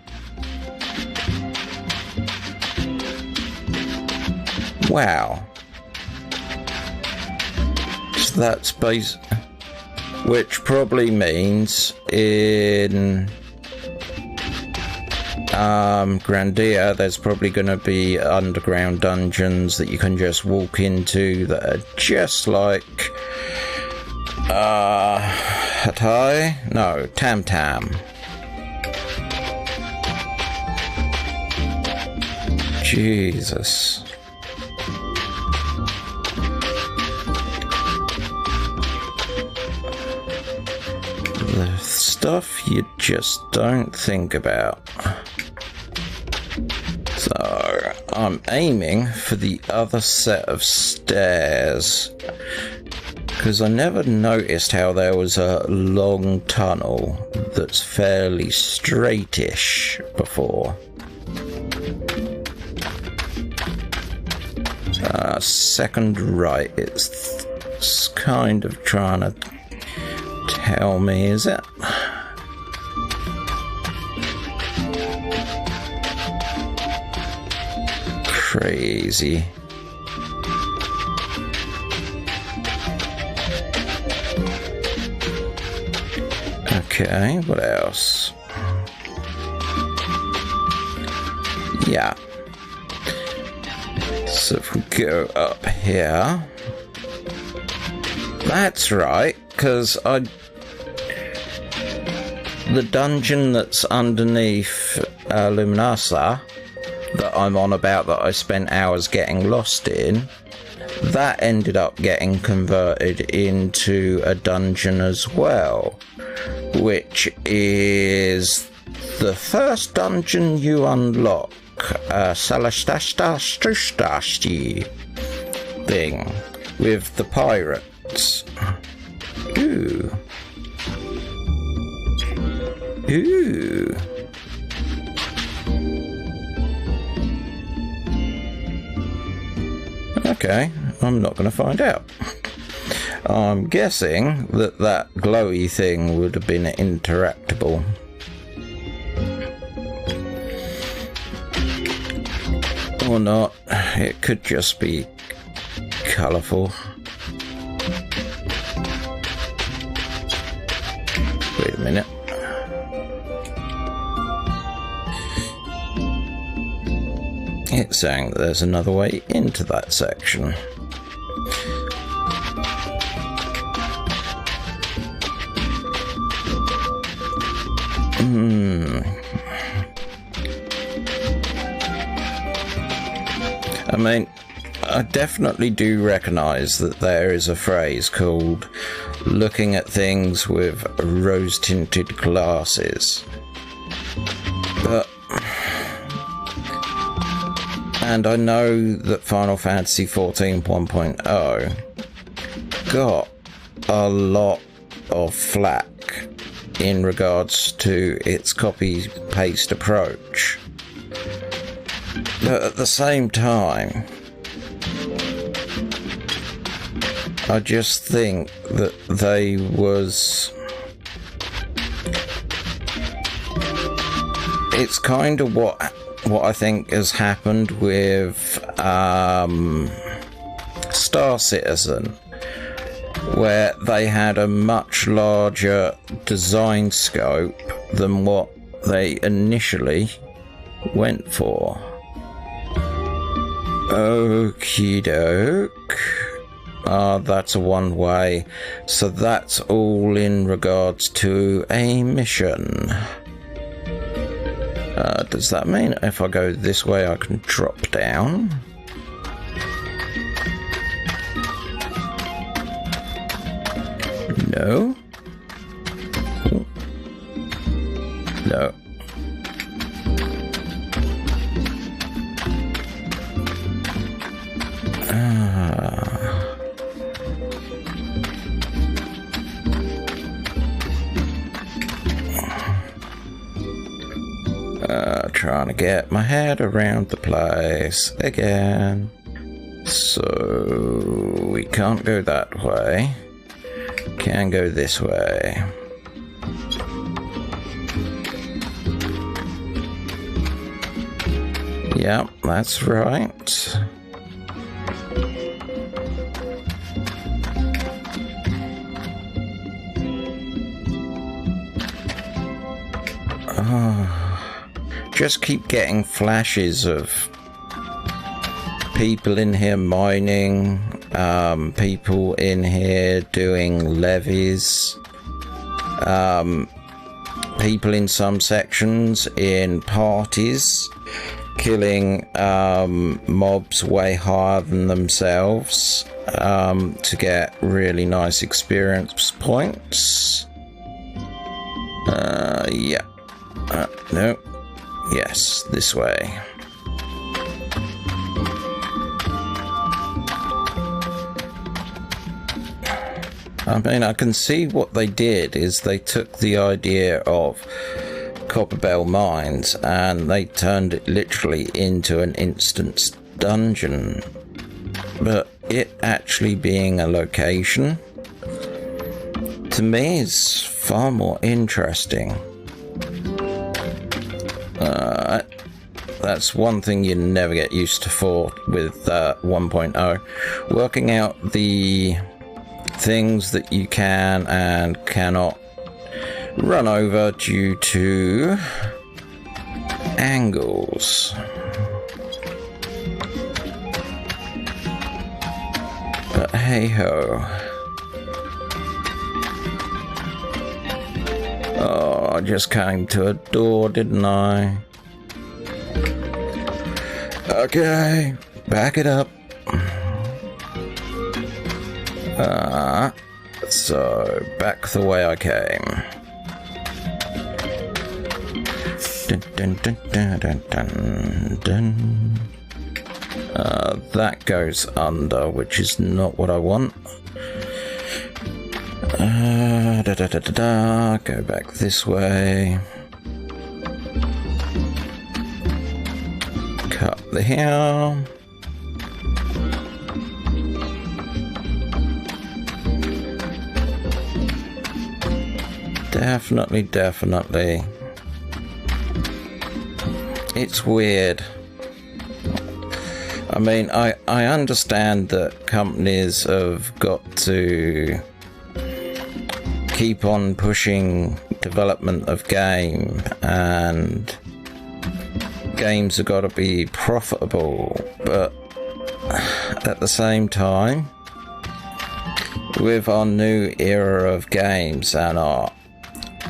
Wow. So that's which probably means in Grandia there's probably going to be underground dungeons that you can just walk into that are just like Hatay? No, Tam Tam. Jesus. The stuff you just don't think about. So I'm aiming for the other set of stairs, because I never noticed how there was a long tunnel that's fairly straightish before. Second right, it's kind of trying to tell me, is it? crazy. Okay, what else? Yeah. So if we go up here... That's right, because the dungeon that's underneath Luminasa that I'm on about, that I spent hours getting lost in, that ended up getting converted into a dungeon as well, which is the first dungeon you unlock, Salastashtashi thing with the pirates. Ooh. Ooh. Okay, I'm not going to find out. I'm guessing that that glowy thing would have been interactable. Or not. It could just be colourful. Wait a minute. It's saying that there's another way into that section. I mean, I definitely do recognise that there is a phrase called looking at things with rose-tinted glasses. But... And I know that Final Fantasy XIV 1.0 got a lot of flack in regards to its copy-paste approach. But at the same time, I just think that they was... It's kind of what I think has happened with Star Citizen, where they had a much larger design scope than what they initially went for. Okie doke. That's a one-way, so that's all in regards to a mission. Does that mean if I go this way I can drop down? No. Ooh. No. Trying to get my head around the place again. So we can't go that way. Can go this way. Yep, that's right. Just keep getting flashes of people in here mining, people in here doing levies, people in some sections in parties killing mobs way higher than themselves to get really nice experience points. Yeah. No. Yes, this way. I mean, I can see what they did is they took the idea of Copperbell Mines and they turned it literally into an instance dungeon. But it actually being a location, to me, is far more interesting. That's one thing you never get used to with 1.0. Working out the things that you can and cannot run over due to angles. But hey ho. Oh, I just came to a door, didn't I? Okay, back it up. So back the way I came. Dun, dun, dun, dun, dun, dun, dun. That goes under, which is not what I want. Go back this way. Cut the hair. Definitely. It's weird. I mean, I understand that companies have got to keep on pushing development of game, and games have got to be profitable, but at the same time, with our new era of games and our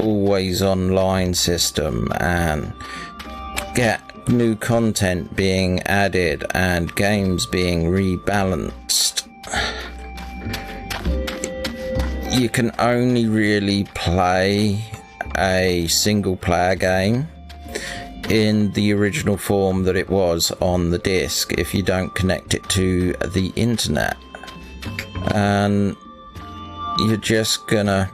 always online system and get new content being added and games being rebalanced, you can only really play a single player game in the original form that it was on the disc if you don't connect it to the internet, and you're just gonna,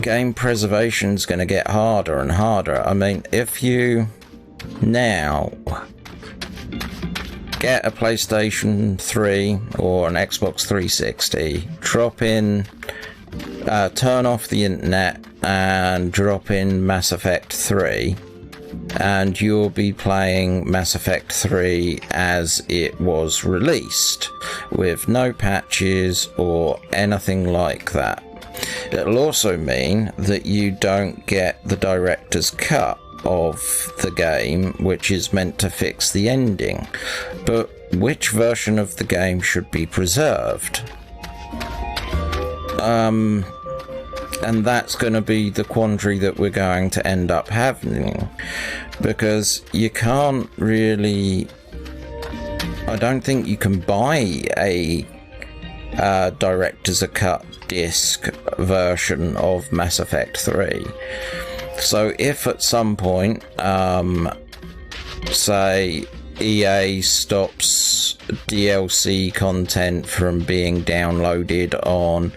game preservation's gonna get harder and harder. I mean, if you now get a PlayStation 3 or an Xbox 360, drop in, turn off the internet and drop in Mass Effect 3, and you'll be playing Mass Effect 3 as it was released, with no patches or anything like that. It'll also mean that you don't get the director's cut of the game, which is meant to fix the ending. But which version of the game should be preserved? And that's going to be the quandary that we're going to end up having, because you can't really, I don't think you can buy a director's cut disc version of Mass Effect 3. So if at some point, say EA stops DLC content from being downloaded on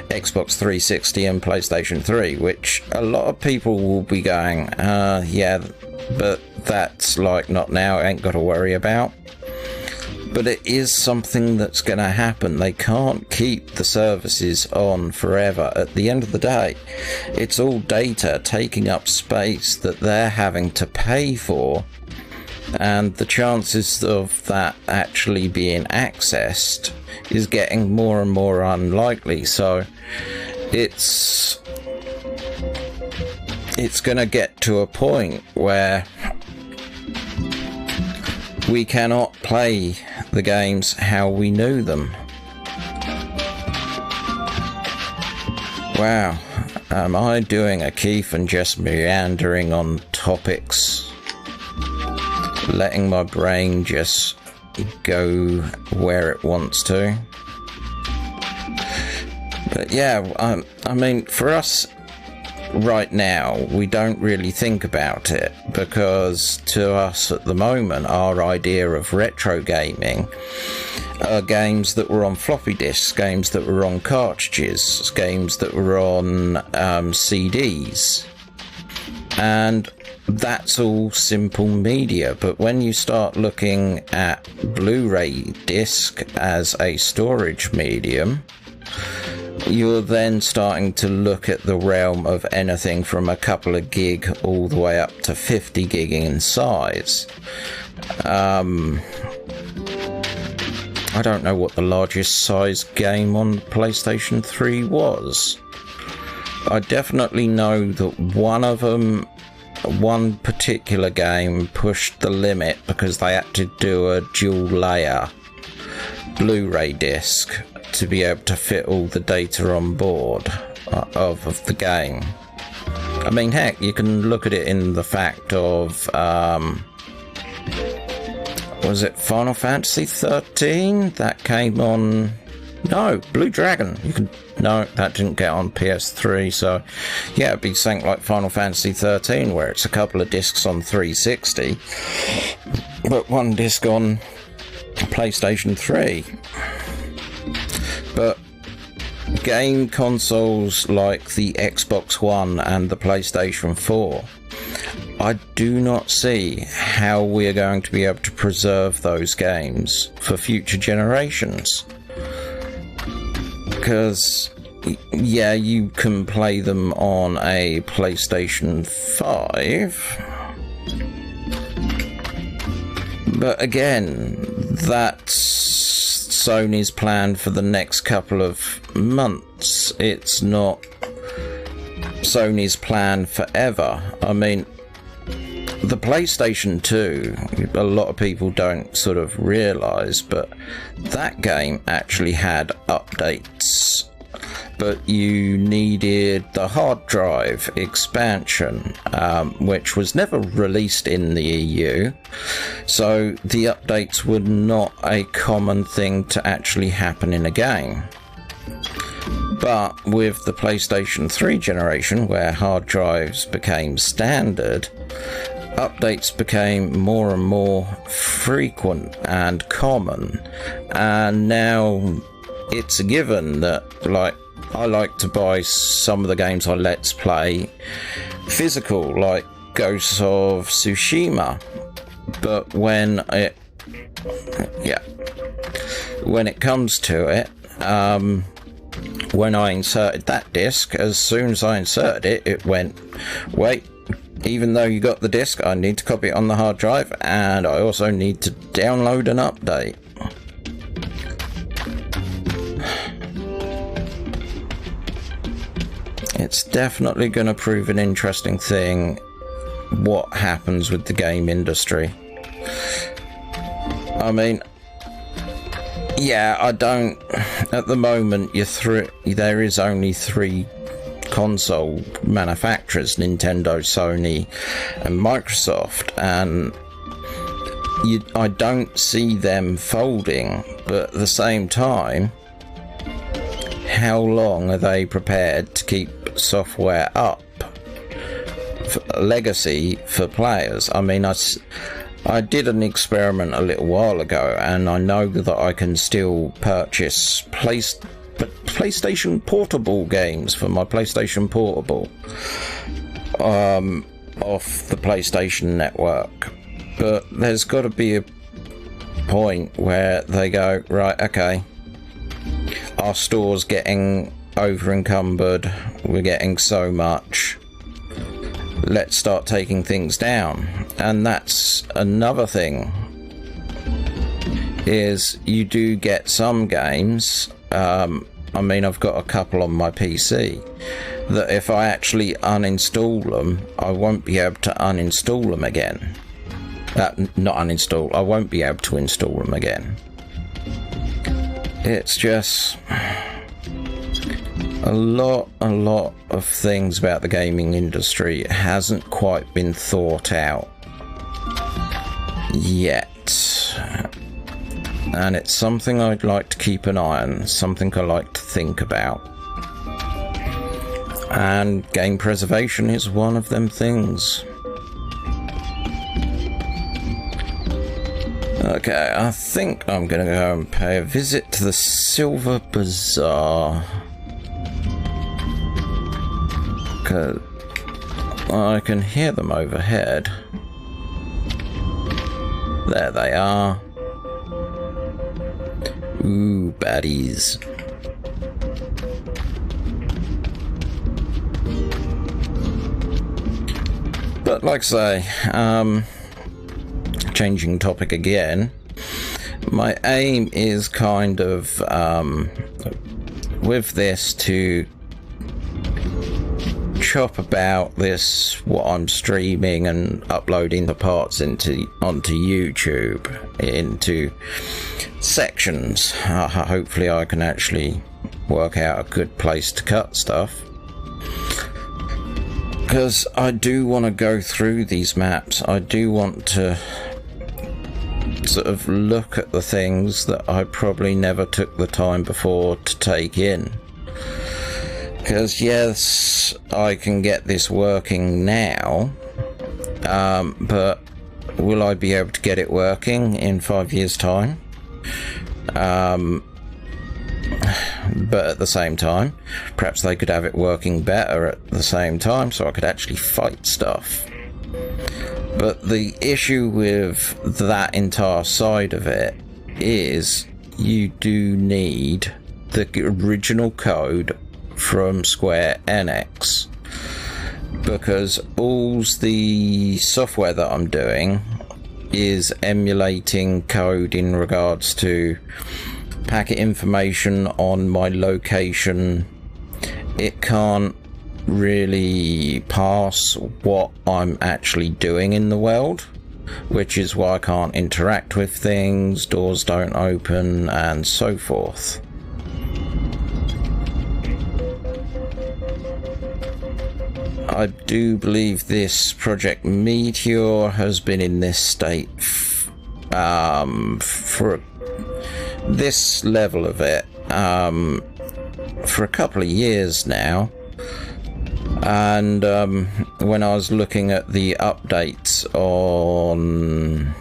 Xbox 360 and PlayStation 3, which a lot of people will be going, yeah, but that's like not now, ain't got to worry about. But it is something that's going to happen. They can't keep the services on forever. At the end of the day, it's all data taking up space that they're having to pay for, and the chances of that actually being accessed is getting more and more unlikely. So it's going to get to a point where we cannot play the games how we knew them. Wow, am I doing a Keith and just meandering on topics, letting my brain just go where it wants to? But yeah, I mean, for us right now, we don't really think about it, because to us at the moment, our idea of retro gaming are games that were on floppy disks, games that were on cartridges, games that were on CDs, and that's all simple media. But when you start looking at Blu-ray disc as a storage medium, you're then starting to look at the realm of anything from a couple of gig all the way up to 50 gig in size. I don't know what the largest size game on PlayStation 3 was. I definitely know that one particular game pushed the limit because they had to do a dual layer Blu-ray disc to be able to fit all the data on board of the game. I mean, heck, you can look at it in the fact of was it Final Fantasy XIII that came on? No, Blue Dragon. No, that didn't get on PS3. So yeah, it'd be something like Final Fantasy XIII, where it's a couple of discs on 360, but one disc on PlayStation 3. But game consoles like the Xbox One and the PlayStation 4, I do not see how we are going to be able to preserve those games for future generations. Because, yeah, you can play them on a PlayStation 5, but again, that's Sony's plan for the next couple of months. It's not Sony's plan forever. I mean, the PlayStation 2, a lot of people don't sort of realise, but that game actually had updates. But you needed the hard drive expansion, which was never released in the EU. So the updates were not a common thing to actually happen in a game. But with the PlayStation 3 generation, where hard drives became standard, updates became more and more frequent and common. And now it's a given that, like, I like to buy some of the games I Let's Play physical, like Ghosts of Tsushima. But when it comes to it, when I inserted that disc, as soon as I inserted it, it went, wait, even though you got the disc, I need to copy it on the hard drive, and I also need to download an update. It's definitely going to prove an interesting thing, what happens with the game industry. I mean, yeah, I don't... At the moment, there is only 3 console manufacturers, Nintendo, Sony, and Microsoft, and I don't see them folding, but at the same time, how long are they prepared to keep software up? Legacy for players. I mean, I did an experiment a little while ago, and I know that I can still purchase PlayStation Portable games for my PlayStation Portable off the PlayStation Network. But there's got to be a point where they go, right, okay, our store's getting over encumbered, we're getting so much, let's start taking things down. And that's another thing, is you do get some games, I mean, I've got a couple on my PC, that if I actually uninstall them, I won't be able to uninstall them again. Not uninstall, I won't be able to install them again. It's just a lot of things about the gaming industry hasn't quite been thought out yet. And it's something I'd like to keep an eye on, something I like to think about. And game preservation is one of them things. Okay, I think I'm gonna go and pay a visit to the Silver Bazaar, because I can hear them overhead. There they are. Ooh, baddies. like I say, changing topic again, my aim is kind of, with this, to chop about this, what I'm streaming and uploading the parts onto YouTube into sections. Hopefully I can actually work out a good place to cut stuff, because I do want to go through these maps. I do want to sort of look at the things that I probably never took the time before to take in. Because yes, I can get this working now, but will I be able to get it working in 5 years' time? But at the same time, perhaps they could have it working better at the same time, so I could actually fight stuff. But the issue with that entire side of it is you do need the original code from Square Enix, because all the software that I'm doing is emulating code in regards to packet information on my location. It can't really pass what I'm actually doing in the world, which is why I can't interact with things, doors don't open, and so forth. I do believe this Project Meteor has been in this state for this level of it for a couple of years now. And when I was looking at the updates on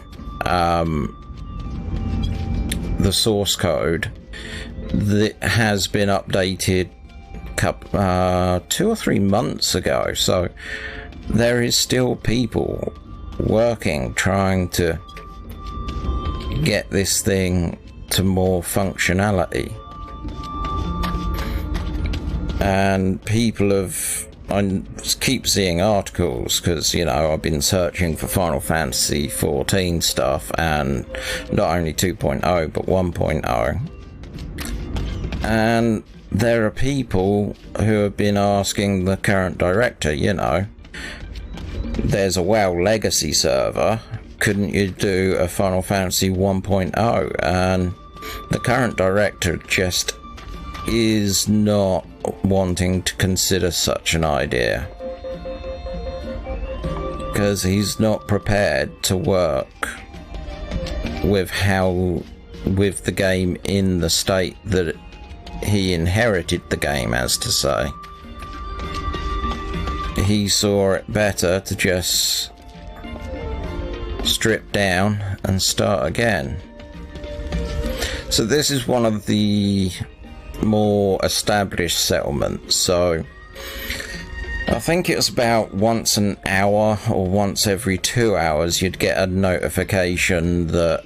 the source code, that has been updated 2 or 3 months ago, so there is still people working trying to get this thing to more functionality. And people have, I keep seeing articles, because, you know, I've been searching for Final Fantasy XIV stuff, and not only 2.0 but 1.0, and there are people who have been asking the current director, you know, there's a WoW Legacy server, couldn't you do a Final Fantasy 1.0? And the current director just is not wanting to consider such an idea, because he's not prepared to work with the game in the state that he inherited the game, as to say. He saw it better to just strip down and start again. So this is one of the more established settlements, so I think it's about once an hour or once every 2 hours you'd get a notification that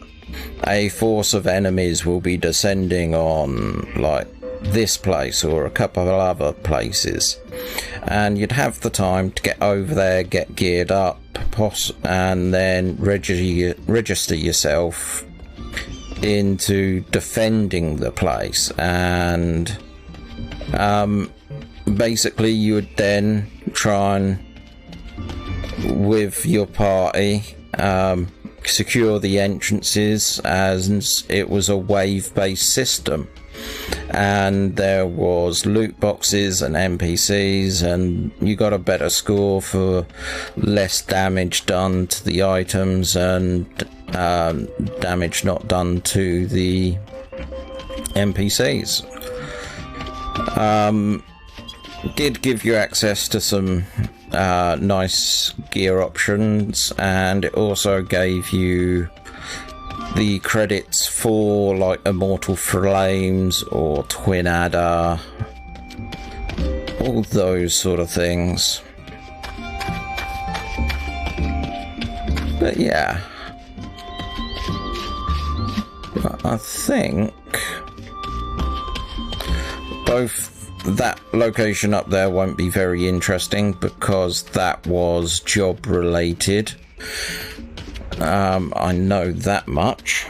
a force of enemies will be descending on, like, this place or a couple of other places, and you'd have the time to get over there, get geared up, and then register yourself into defending the place. And basically you would then try and, with your party, secure the entrances, as it was a wave-based system, and there was loot boxes and NPCs, and you got a better score for less damage done to the items and damage not done to the NPCs. Did give you access to some nice gear options, and it also gave you the credits for, like, Immortal Flames or Twin Adder, all those sort of things. But yeah, I think both that location up there won't be very interesting because that was job related. I know that much.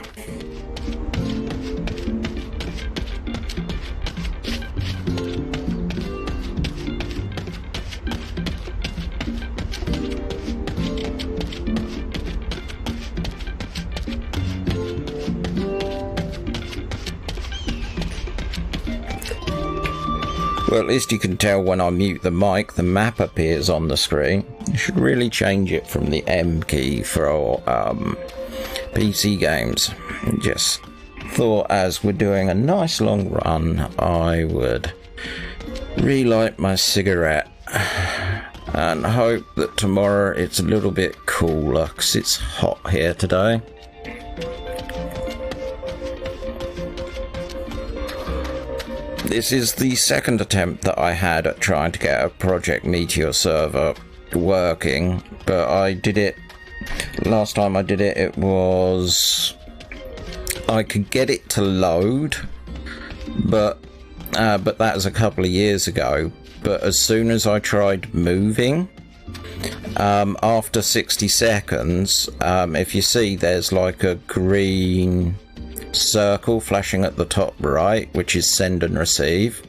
Well, at least you can tell when I mute the mic, the map appears on the screen. You should really change it from the M key for PC games. Just thought as we're doing a nice long run, I would relight my cigarette and hope that tomorrow it's a little bit cooler because it's hot here today. This is the second attempt that I had at trying to get a Project Meteor server working, but I did it, last time I did it, it was, I could get it to load, but that was a couple of years ago, but as soon as I tried moving, after 60 seconds, if you see there's like a green circle flashing at the top right, which is send and receive,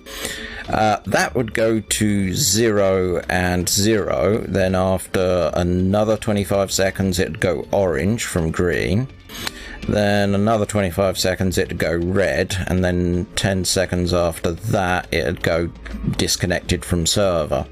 that would go to 0 and 0, then after another 25 seconds it'd go orange from green, then another 25 seconds it'd go red, and then 10 seconds after that it'd go disconnected from server.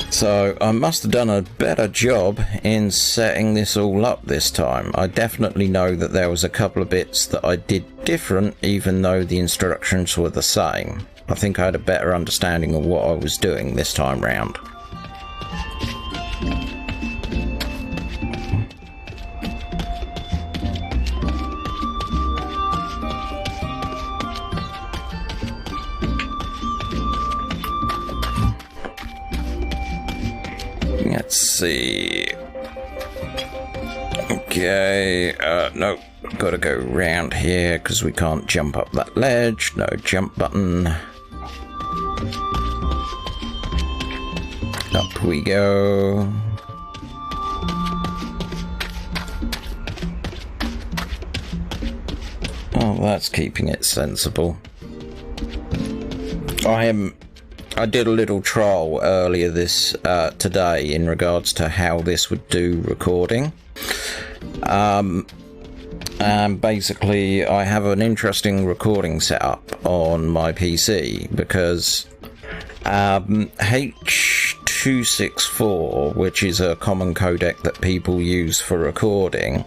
So I must have done a better job in setting this all up this time. I definitely know that there was a couple of bits that I did different, even though the instructions were the same. I think I had a better understanding of what I was doing this time round. Let's see. Okay, nope, gotta go round here because we can't jump up that ledge. No jump button. Up we go. Oh, that's keeping it sensible. I did a little trial earlier today in regards to how this would do recording. And basically I have an interesting recording setup on my PC because H.264, which is a common codec that people use for recording,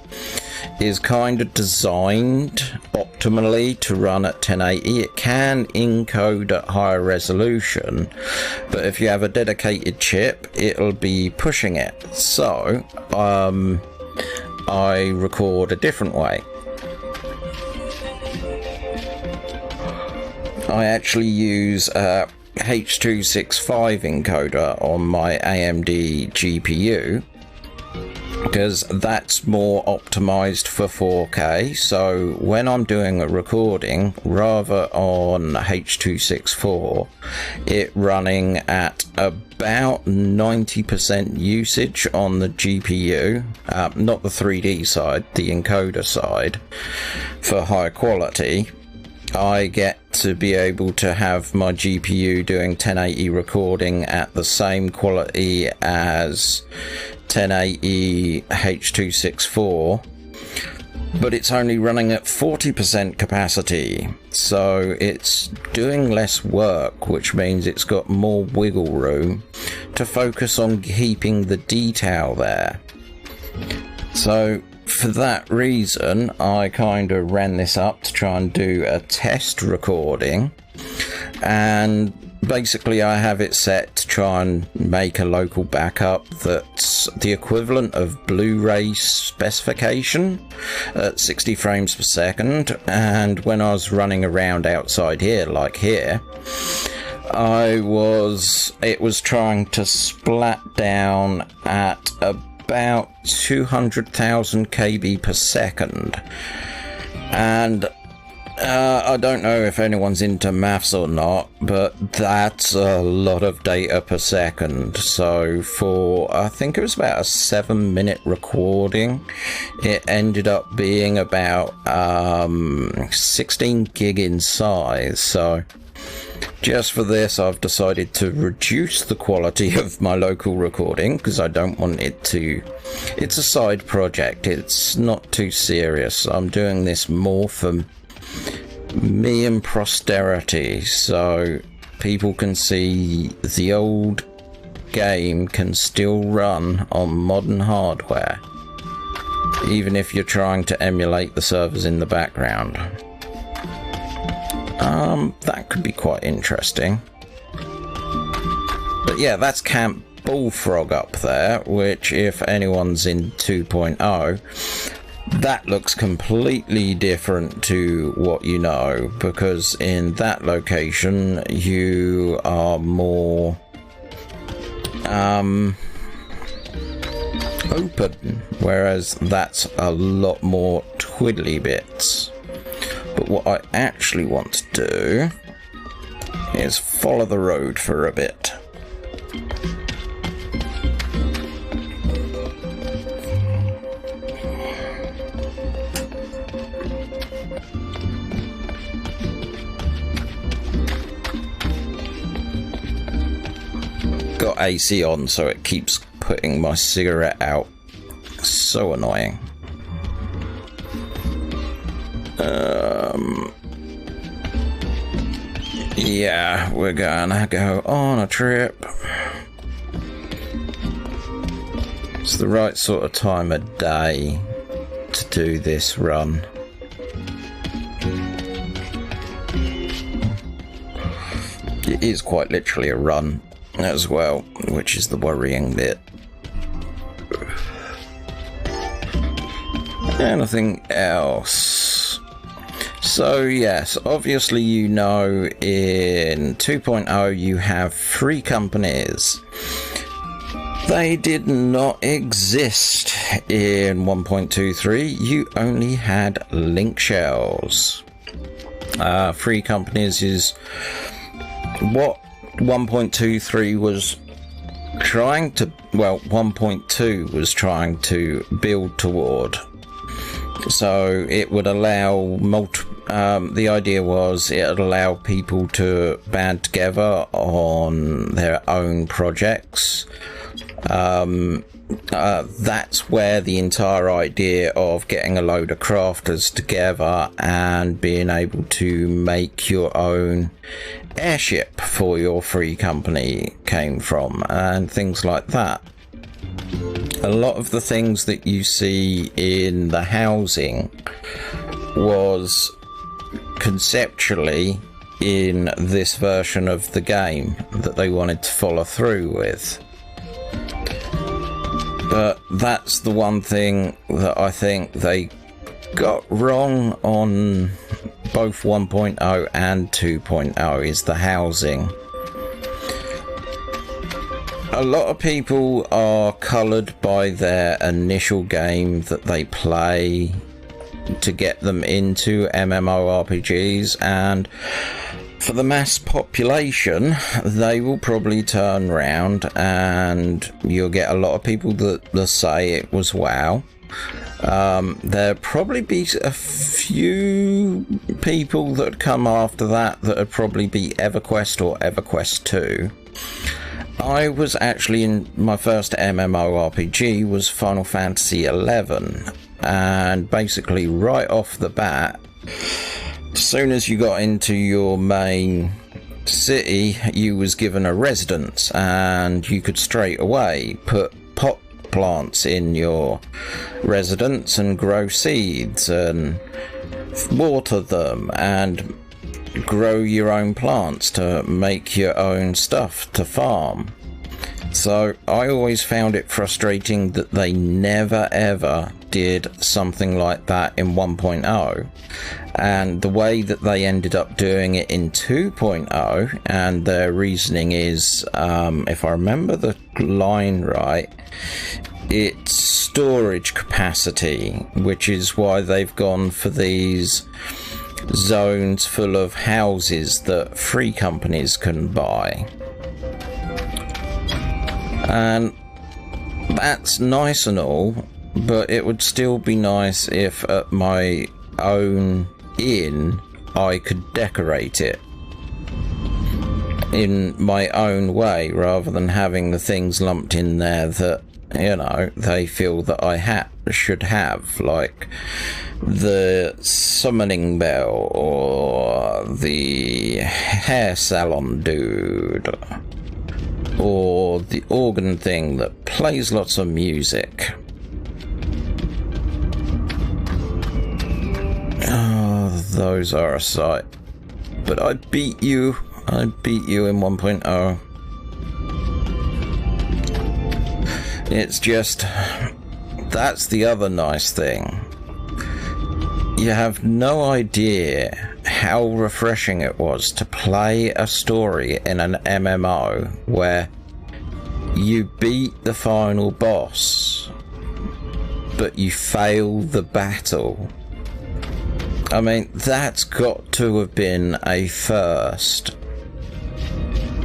is kind of designed optimally to run at 1080. It can encode at higher resolution, but if you have a dedicated chip, it'll be pushing it. So I record a different way. I actually use a H.265 encoder on my AMD GPU because that's more optimized for 4K. So when I'm doing a recording, rather on H.264, it running at about 90% usage on the GPU, not the 3D side, the encoder side, for high quality, I get to be able to have my GPU doing 1080 recording at the same quality as 1080 H.264, but it's only running at 40% capacity, so it's doing less work, which means it's got more wiggle room to focus on keeping the detail there. So for that reason, I kind of ran this up to try and do a test recording, and basically I have it set to try and make a local backup that's the equivalent of Blu-ray specification at 60 frames per second, and when I was running around outside here, like here, it was trying to splat down at about 200,000 KB per second, and I don't know if anyone's into maths or not, but that's a lot of data per second. So for, I think it was about a 7-minute recording, it ended up being about 16 gig in size. So just for this, I've decided to reduce the quality of my local recording because I don't want it to... It's a side project. It's not too serious. I'm doing this more for me and posterity, so people can see the old game can still run on modern hardware, even if you're trying to emulate the servers in the background. That could be quite interesting. But yeah, that's Camp Bullfrog up there, which if anyone's in 2.0, that looks completely different to what you know, because in that location you are more open, whereas that's a lot more twiddly bits. But what I actually want to do is follow the road for a bit. Got AC on, so it keeps putting my cigarette out. So annoying. Yeah, we're gonna go on a trip. It's the right sort of time of day to do this run. It is quite literally a run as well, which is the worrying bit. Anything else? So yes, obviously you know in 2.0 you have 3 companies. They did not exist in 1.23. You only had link shells. 3 companies is what 1.23 was trying to, well, 1.2 was trying to build toward. So it would allow the idea was it would allow people to band together on their own projects. That's where the entire idea of getting a load of crafters together and being able to make your own airship for your free company came from, and things like that. A lot of the things that you see in the housing was conceptually in this version of the game that they wanted to follow through with. But that's the one thing that I think they got wrong on both 1.0 and 2.0 is the housing. A lot of people are coloured by their initial game that they play to get them into MMORPGs, and for the mass population they will probably turn round and you'll get a lot of people that say it was WoW. There'll probably be a few people that come after that that would probably be EverQuest or EverQuest 2. I was actually in my first MMORPG was Final Fantasy XI, and basically right off the bat, as soon as you got into your main city, you was given a residence, and you could straight away put pot plants in your residence and grow seeds and water them and grow your own plants to make your own stuff to farm. So I always found it frustrating that they never ever did something like that in 1.0, and the way that they ended up doing it in 2.0, and their reasoning is, if I remember the line right, it's storage capacity, which is why they've gone for these zones full of houses that free companies can buy. And that's nice and all, but it would still be nice if at my own inn I could decorate it in my own way, rather than having the things lumped in there that, you know, they feel that I should have, like the summoning bell or the hair salon dude or the organ thing that plays lots of music. Oh, those are a sight. But I beat you. I beat you in 1.0. It's just, that's the other nice thing. You have no idea how refreshing it was to play a story in an MMO where you beat the final boss, but you fail the battle. I mean, that's got to have been a first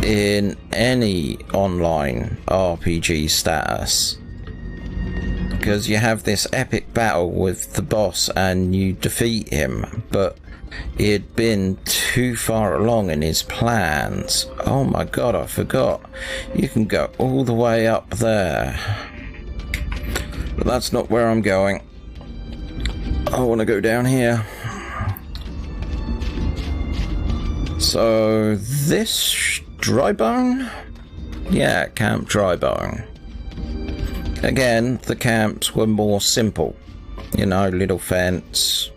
in any online RPG status, because you have this epic battle with the boss and you defeat him, but he'd been too far along in his plans. Oh my god, I forgot. You can go all the way up there. But that's not where I'm going. I want to go down here. So this Drybone? Yeah, Camp Drybone. Again, the camps were more simple. You know, little fence,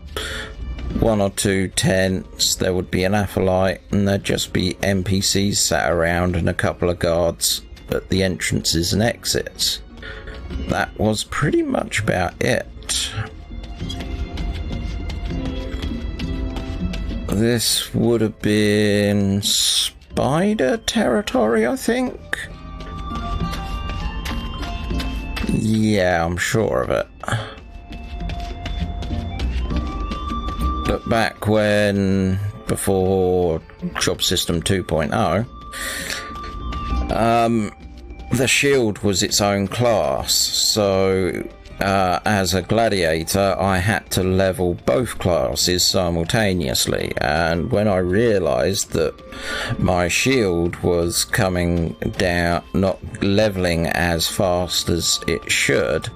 1 or 2 tents, there would be an acolyte, and there'd just be NPCs sat around and a couple of guards at the entrances and exits. That was pretty much about it. This would have been spider territory, I think. Yeah, I'm sure of it. But back when, before Job System 2.0, the shield was its own class, so as a gladiator I had to level both classes simultaneously, and when I realised that my shield was coming down, not levelling as fast as it should,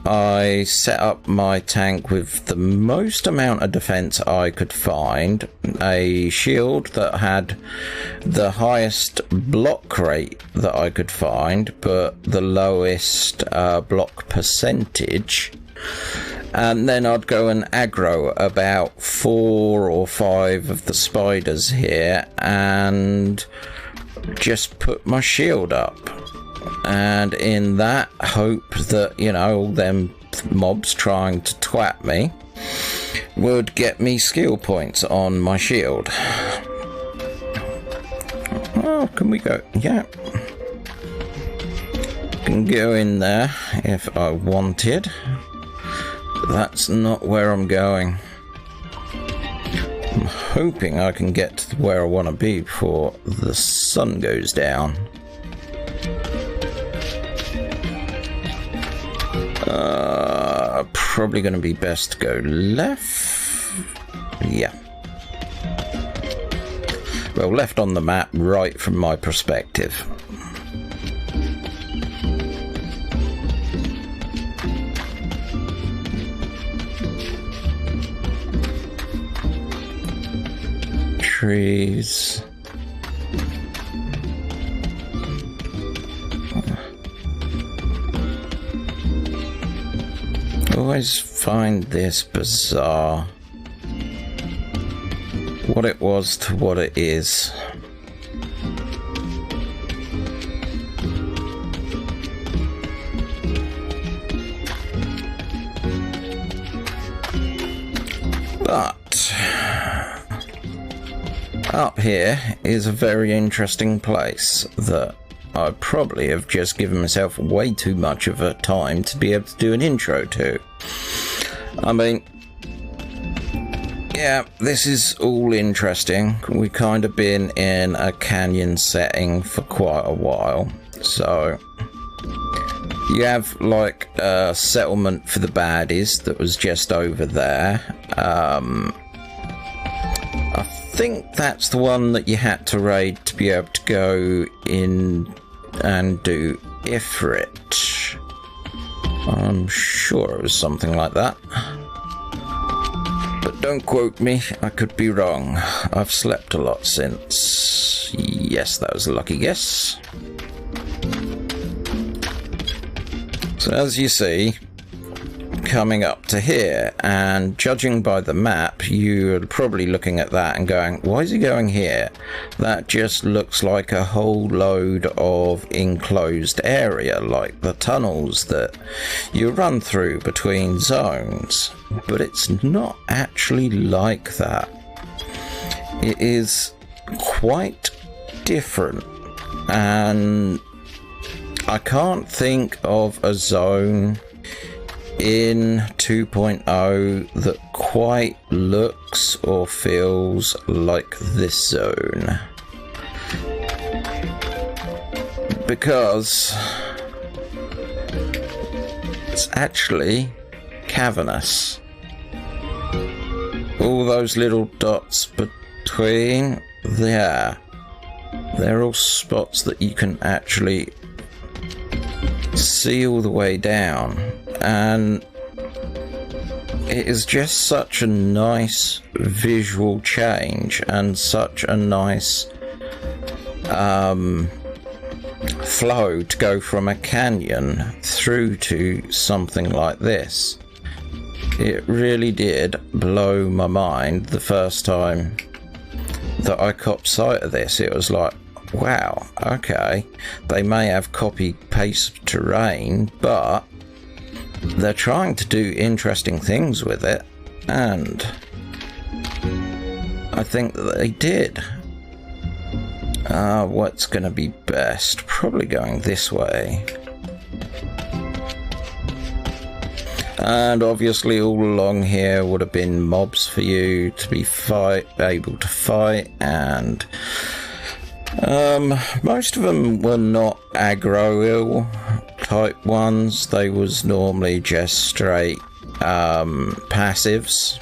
I set up my tank with the most amount of defence I could find, a shield that had the highest block rate that I could find but the lowest block percentage, and then I'd go and aggro about 4 or 5 of the spiders here and just put my shield up, and in that hope that, you know, all them mobs trying to twat me would get me skill points on my shield. Oh, can we go? Yeah. Can go in there if I wanted. That's not where I'm going. I'm hoping I can get to where I want to be before the sun goes down. Probably going to be best to go left. Yeah. Well, left on the map, right from my perspective. Trees. I always find this bizarre. What it was to what it is. But up here is a very interesting place that I probably have just given myself way too much of a time to be able to do an intro to. I mean, Yeah, this is all interesting. We've kind of been in a canyon setting for quite a while. So you have like a settlement for the baddies that was just over there. I think that's the one that you had to raid to be able to go in and do Ifrit. I'm sure it was something like that. But don't quote me, I could be wrong. I've slept a lot since. Yes, that was a lucky guess. So as you see, coming up to here, and judging by the map, you're probably looking at that and going, why is he going here? That just looks like a whole load of enclosed area, like the tunnels that you run through between zones. But it's not actually like that. It is quite different, and I can't think of a zone in 2.0 that quite looks or feels like this zone, because it's actually cavernous. All those little dots between there, they're all spots that you can actually see all the way down, and it is just such a nice visual change and such a nice flow to go from a canyon through to something like this. It really did blow my mind the first time that I caught sight of this. It was like, wow, okay, they may have copy-paste terrain, but they're trying to do interesting things with it, and I think that they did. What's going to be best? Probably going this way. And obviously all along here would have been mobs for you to be able to fight, and most of them were not aggro type ones. They was normally just straight passives,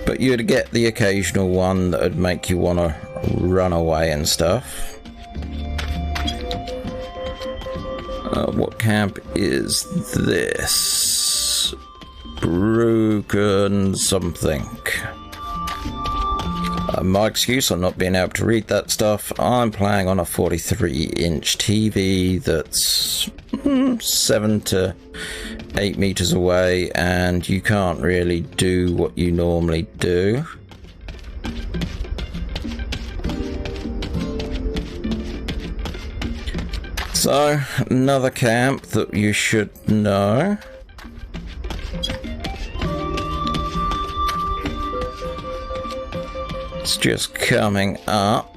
but you'd get the occasional one that would make you want to run away and stuff. What camp is this? Broken something. My excuse on not being able to read that stuff, I'm playing on a 43-inch TV that's 7 to 8 meters away, and you can't really do what you normally do. So, another camp that you should know. It's just coming up.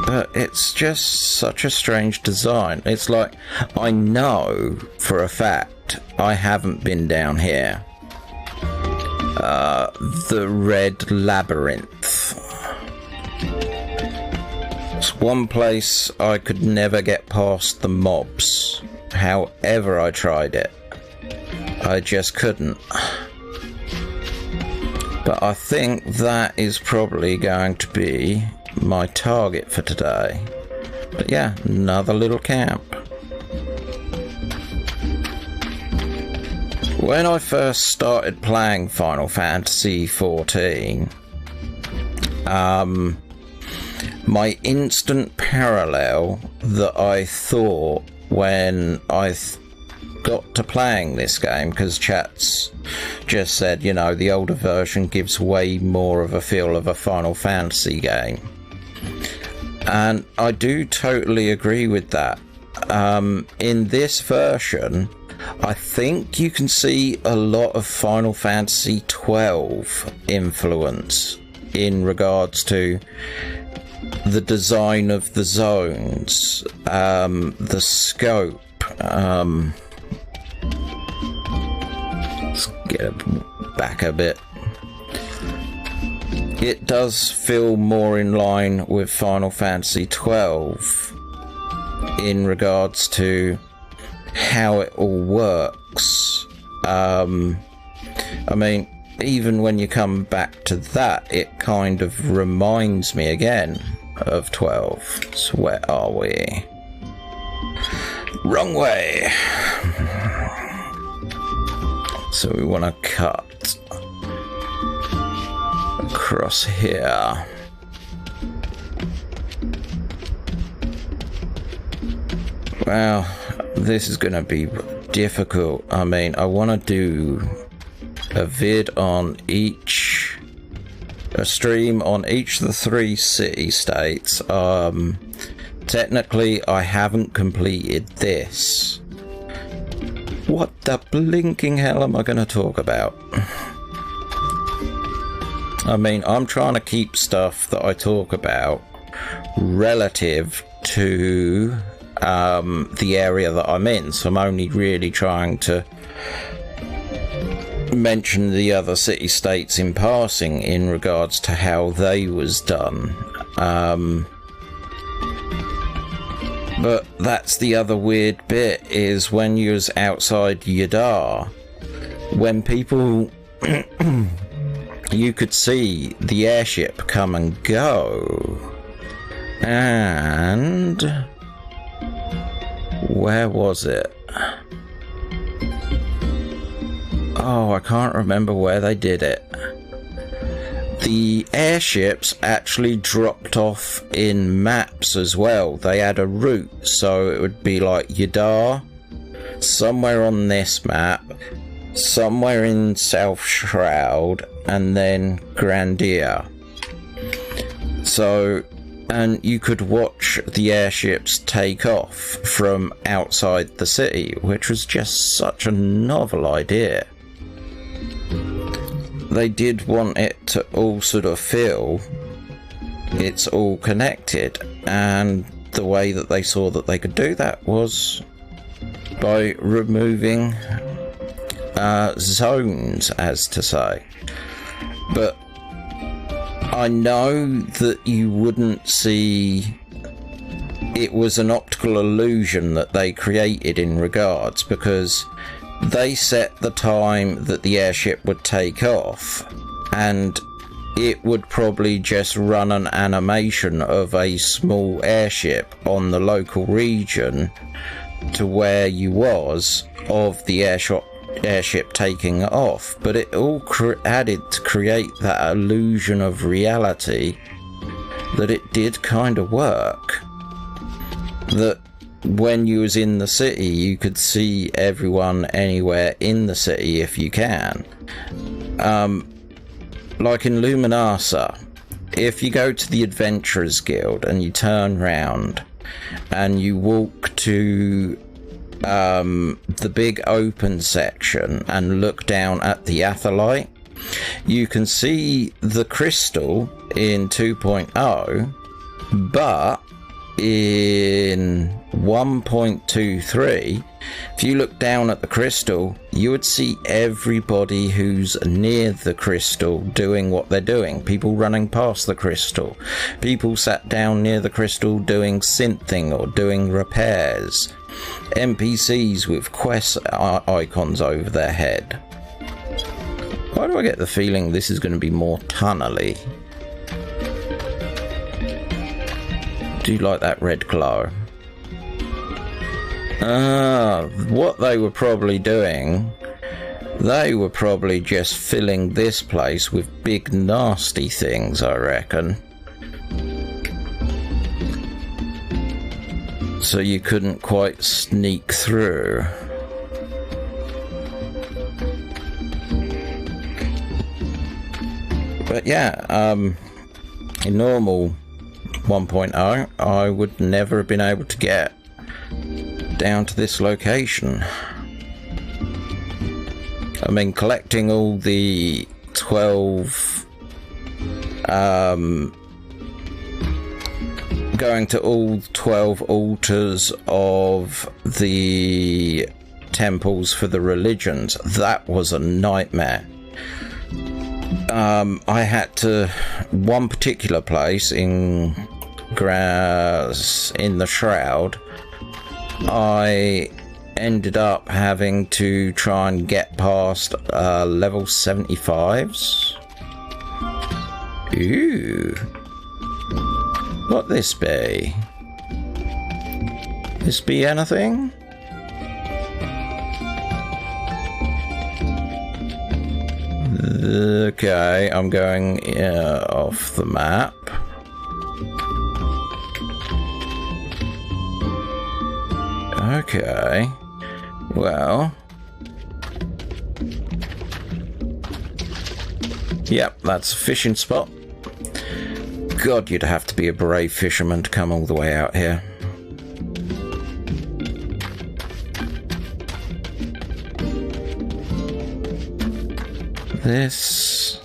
But it's just such a strange design. It's like, I know for a fact I haven't been down here. The Red Labyrinth. It's one place I could never get past the mobs. However I tried it, I just couldn't. But I think that is probably going to be my target for today. But yeah, another little camp. When I first started playing Final Fantasy XIV, my instant parallel that I thought when I got to playing this game, because chat's just said, you know, the older version gives way more of a feel of a Final Fantasy game, and I do totally agree with that. In this version, I think you can see a lot of Final Fantasy XII influence in regards to the design of the zones, the scope, get it back a bit. It does feel more in line with Final Fantasy XII in regards to how it all works. I mean, even when you come back to that, it kind of reminds me again of 12. So where are we? Wrong way! So we want to cut across here. Well, this is going to be difficult. I mean, I want to do a stream on each of the 3 city-states. Technically, I haven't completed this. What the blinking hell am I going to talk about? I mean, I'm trying to keep stuff that I talk about relative to the area that I'm in, so I'm only really trying to mention the other city-states in passing in regards to how they was done. But that's the other weird bit, is when you was outside Ul'dah, when people you could see the airship come and go. And where was it? Oh, I can't remember where they did it. The airships actually dropped off in maps as well. They had a route, so it would be like Ul'dah, somewhere on this map, somewhere in South Shroud, and then Grandia. So, and you could watch the airships take off from outside the city, which was just such a novel idea. They did want it to all sort of feel it's all connected, and the way that they saw that they could do that was by removing zones, as to say. But I know that you wouldn't see it was an optical illusion that they created in regards, because they set the time that the airship would take off, and it would probably just run an animation of a small airship on the local region to where you was of the airship taking off, but it all added to create that illusion of reality that it did kind of work. That when you was in the city, you could see everyone anywhere in the city if you can. Like in Luminasa, if you go to the Adventurers Guild and you turn round and you walk to the big open section and look down at the Atholite, you can see the crystal in 2.0, but in 1.23, if you look down at the crystal, you would see everybody who's near the crystal doing what they're doing. People running past the crystal, people sat down near the crystal doing synthing or doing repairs, NPCs with quest icons over their head. Why do I get the feeling this is going to be more tunnely? Do you like that red glow? What they were probably doing, they were probably just filling this place with big nasty things, I reckon. So you couldn't quite sneak through. But yeah, in normal 1.0, I would never have been able to get down to this location. I mean, collecting all the 12, going to all 12 altars of the temples for the religions. That was a nightmare. I had to, one particular place in the Shroud, I ended up having to try and get past level 75s. Ooh. What this be? This be anything? Okay, I'm going off the map. Okay, well, yep, that's a fishing spot. God, you'd have to be a brave fisherman to come all the way out here. This...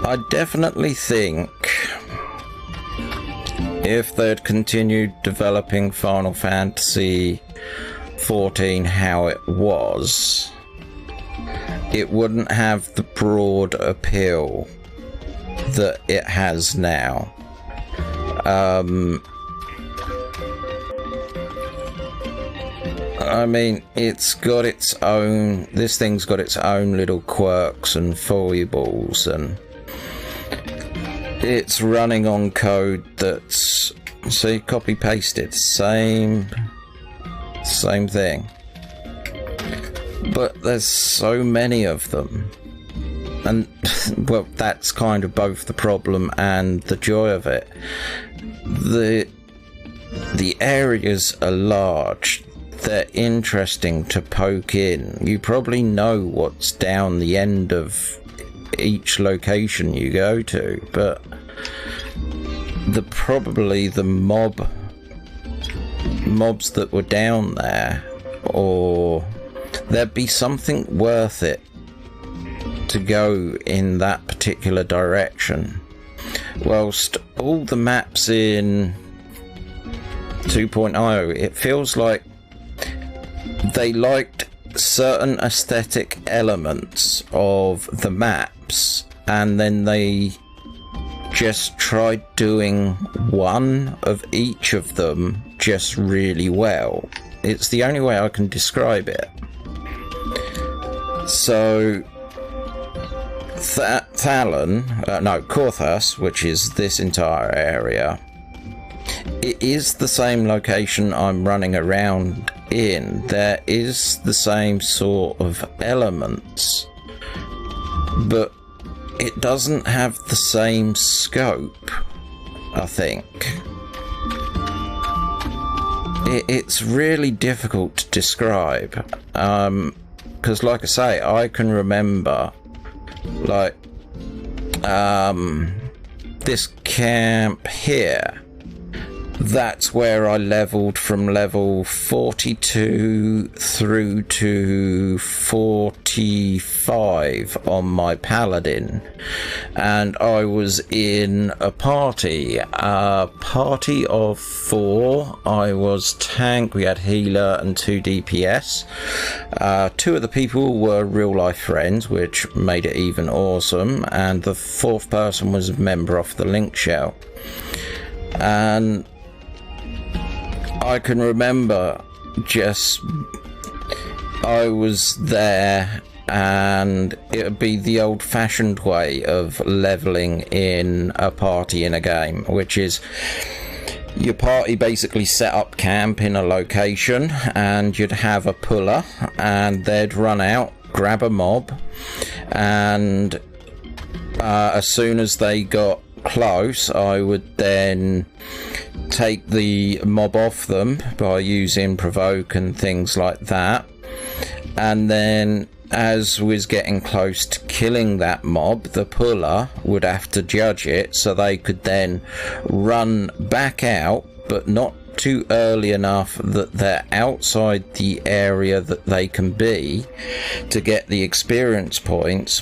I definitely think if they'd continued developing Final Fantasy XIV how it was, it wouldn't have the broad appeal that it has now. I mean, it's got its own... This thing's got its own little quirks and foibles, and it's running on code that's... See, copy-pasted. Same thing. But there's so many of them. And, well, that's kind of both the problem and the joy of it. The areas are large. They're interesting to poke in. You probably know what's down the end of each location you go to, but probably the mobs that were down there, or there'd be something worth it to go in that particular direction. Whilst all the maps in 2.0, it feels like they liked certain aesthetic elements of the maps, and then they just tried doing one of each of them just really well. It's the only way I can describe it. So Korthus, which is this entire area, it is the same location I'm running around in. There is the same sort of elements, but it doesn't have the same scope, I think. It's really difficult to describe, because like I say, I can remember, like, this camp here. That's where I leveled from level 42 through to 45 on my paladin, and I was in a party of 4. I was tank, we had healer and 2 DPS. 2 of the people were real life friends, which made it even awesome, and the 4th person was a member of the Link Shell. And I can remember I was there, and it would be the old-fashioned way of leveling in a party in a game, which is your party basically set up camp in a location, and you'd have a puller, and they'd run out, grab a mob, and as soon as they got close, I would then take the mob off them by using provoke and things like that, and then as was getting close to killing that mob, the puller would have to judge it, so they could then run back out, but not too early enough that they're outside the area that they can be to get the experience points,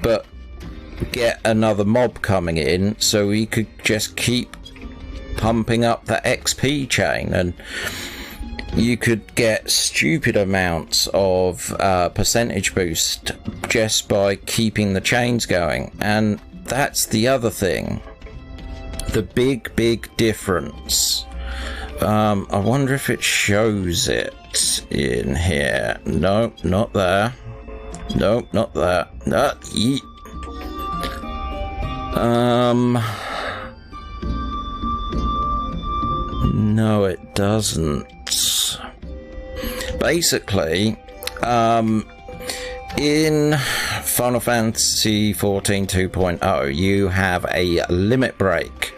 but get another mob coming in, so he could just keep pumping up the XP chain, and you could get stupid amounts of percentage boost just by keeping the chains going. And that's the other thing, the big difference. I wonder if it shows it in here. No, not there. No, not there. No, it doesn't. Basically, in Final Fantasy XIV 2.0, you have a limit break.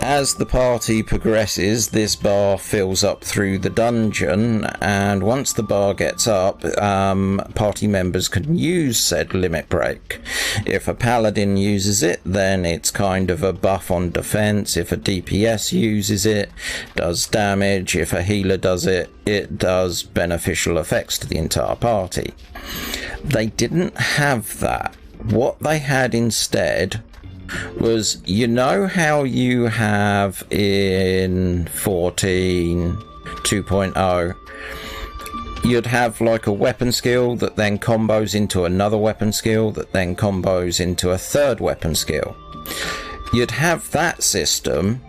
As the party progresses, this bar fills up through the dungeon, and once the bar gets up, party members can use said limit break. If a paladin uses it, then it's kind of a buff on defense. If a DPS uses it, does damage. If a healer does it, it does beneficial effects to the entire party. They didn't have that. What they had instead was, you know how you have in 14 2.0, you'd have like a weapon skill that then combos into another weapon skill that then combos into a third weapon skill. You'd have that system,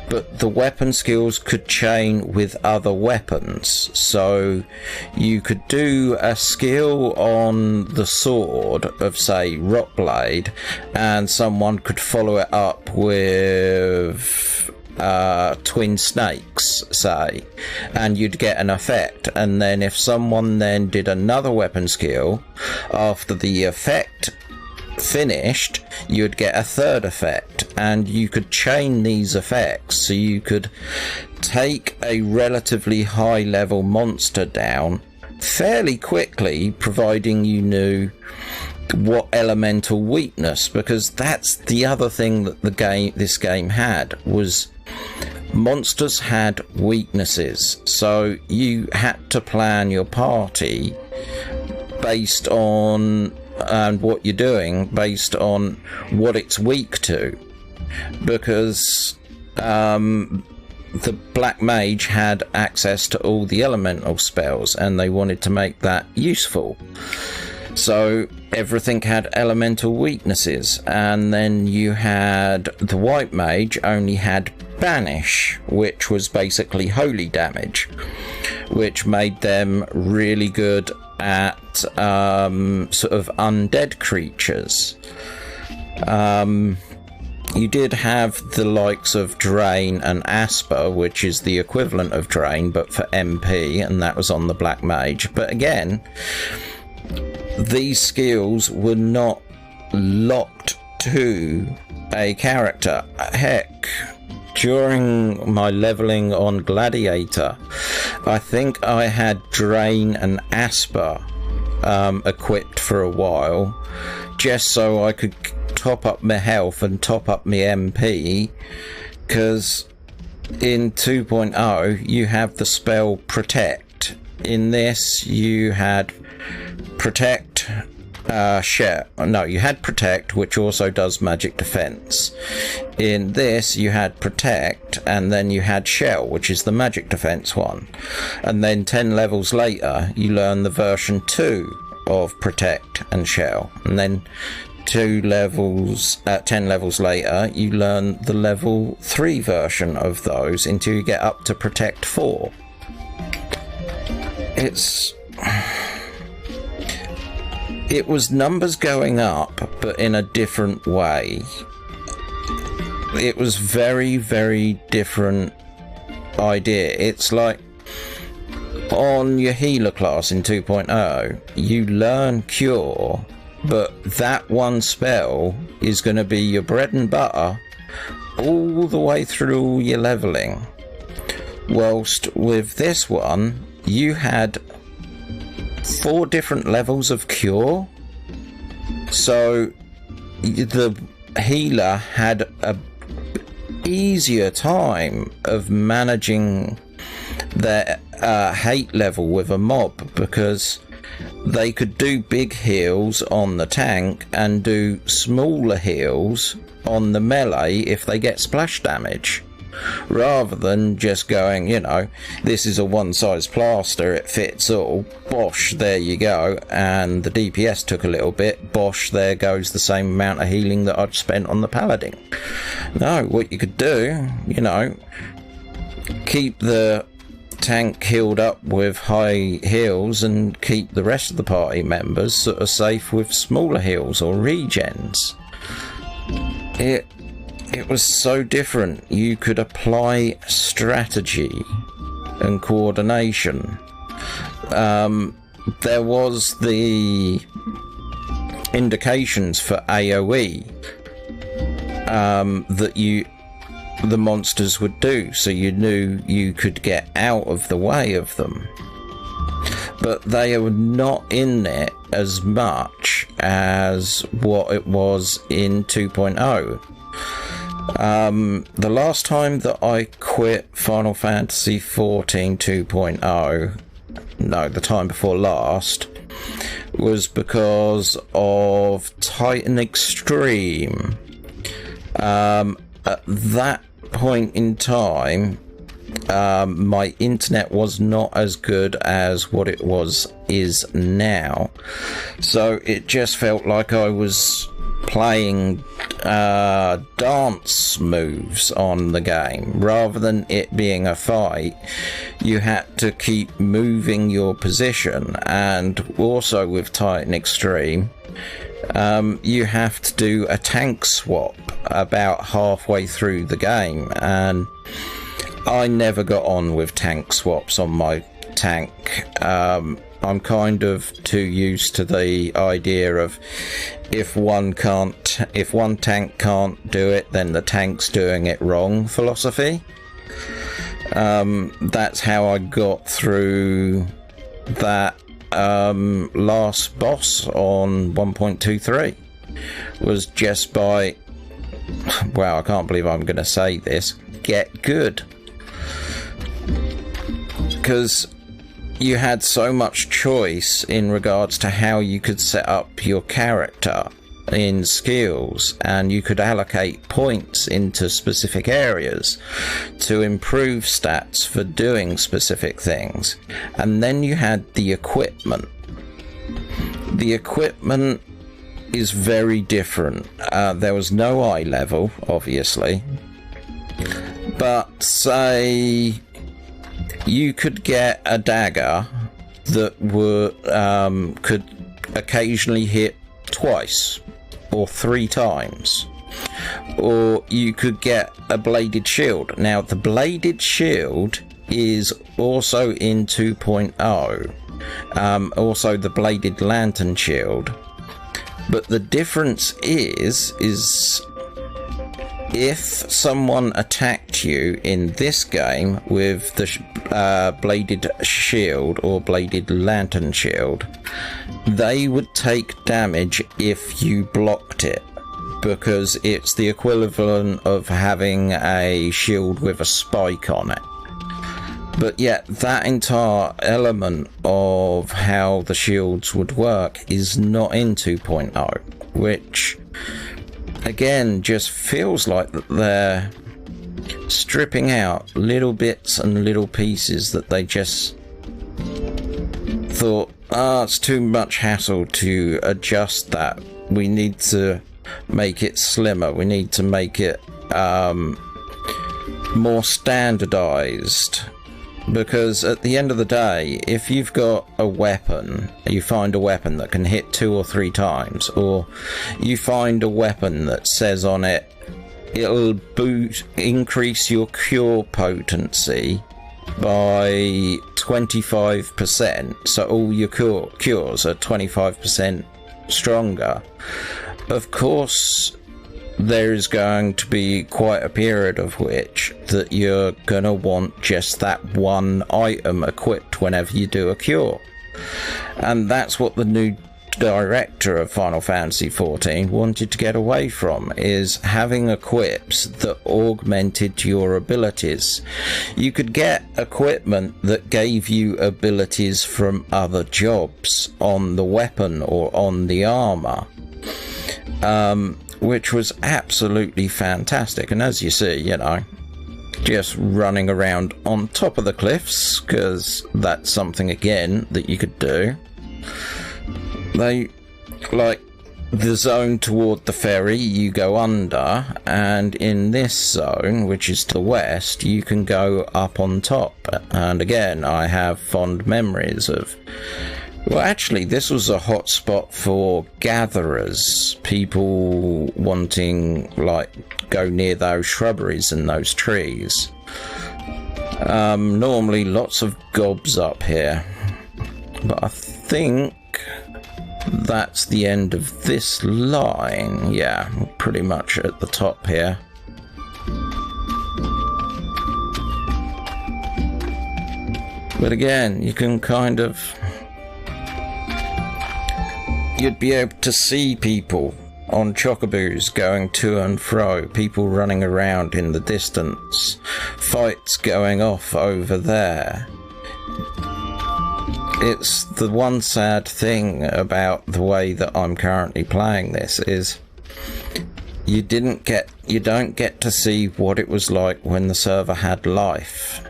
but the weapon skills could chain with other weapons. So you could do a skill on the sword of, say, Rock Blade, and someone could follow it up with Twin Snakes, say, and you'd get an effect. And then if someone then did another weapon skill after the effect finished, you'd get a third effect, and you could chain these effects. So you could take a relatively high level monster down fairly quickly, providing you knew what elemental weakness, because that's the other thing that this game had, was monsters had weaknesses. So you had to plan your party based on and what you're doing based on what it's weak to, because the Black Mage had access to all the elemental spells, and they wanted to make that useful. So everything had elemental weaknesses, and then you had the White Mage only had Banish, which was basically holy damage, which made them really good at sort of undead creatures. You did have the likes of Drain and Asper, which is the equivalent of Drain but for MP, and that was on the Black Mage. But again, these skills were not locked to a character. Heck, during my leveling on Gladiator, I think I had Drain and Asper equipped for a while, just so I could top up my health and top up my MP, because in 2.0 you have the spell Protect. In this you had Protect, you had Protect, which also does magic defense. In this you had Protect, and then you had Shell, which is the magic defense one. And then 10 levels later you learn the version 2 of Protect and Shell, and then 10 levels later you learn the level 3 version of those until you get up to Protect 4. It was numbers going up, but in a different way. It was very, very different idea. It's like on your healer class in 2.0, you learn Cure, but that one spell is going to be your bread and butter all the way through all your leveling. Whilst with this one, you had 4 different levels of Cure, so the healer had a easier time of managing their hate level with a mob, because they could do big heals on the tank and do smaller heals on the melee if they get splash damage, rather than just going, you know, this is a one-size plaster, it fits all, bosh, there you go, and the DPS took a little bit, bosh, there goes the same amount of healing that I'd spent on the paladin. No, what you could do, you know, keep the tank healed up with high heals and keep the rest of the party members sort of safe with smaller heals or regens. It was so different. You could apply strategy and coordination. There was the indications for AoE that the monsters would do, so you knew you could get out of the way of them. But they were not in it as much as what it was in 2.0. The last time that I quit Final Fantasy XIV 2.0, no, the time before last, was because of Titan Extreme. At that point in time, my internet was not as good as what it is now, so it just felt like I was playing dance moves on the game rather than it being a fight. You had to keep moving your position, and also with Titan Extreme, you have to do a tank swap about halfway through the game, and I never got on with tank swaps on my tank. I'm kind of too used to the idea of if one tank can't do it, then the tank's doing it wrong philosophy. That's how I got through that last boss on 1.23, was just by, wow, I can't believe I'm going to say this, get good. Because you had so much choice in regards to how you could set up your character in skills, and you could allocate points into specific areas to improve stats for doing specific things. And then you had the equipment. The equipment is very different. There was no eye level, obviously, but say you could get a dagger that could occasionally hit twice or 3 times, or you could get a bladed shield. Now the bladed shield is also in 2.0, also the bladed lantern shield, but the difference is if someone attacked you in this game with the bladed shield or bladed lantern shield, they would take damage if you blocked it, because it's the equivalent of having a shield with a spike on it. But yet that entire element of how the shields would work is not in 2.0, which again just feels like that they're stripping out little bits and little pieces that they just thought, it's too much hassle to adjust that. We need to make it slimmer. We need to make it more standardized. Because at the end of the day, if you've got a weapon, you find a weapon that can hit 2 or 3 times, or you find a weapon that says on it, it'll increase your cure potency by 25%, so all your cures are 25% stronger. Of course, there is going to be quite a period of which that you're gonna want just that one item equipped whenever you do a cure, and that's what the new director of Final Fantasy XIV wanted to get away from, is having equips that augmented your abilities. You could get equipment that gave you abilities from other jobs on the weapon or on the armor, which was absolutely fantastic. And as you see, you know, just running around on top of the cliffs, because that's something again that you could do. They, like, the zone toward the ferry, you go under, and in this zone, which is to the west, you can go up on top. And again, I have fond memories of... Well, actually, this was a hot spot for gatherers, people wanting, like, go near those shrubberies and those trees. Normally, lots of gobs up here, but I think that's the end of this line. Yeah, pretty much at the top here. But again, you can kind of... You'd be able to see people on chocoboos going to and fro, people running around in the distance, fights going off over there. It's the one sad thing about the way that I'm currently playing this is you don't get to see what it was like when the server had life.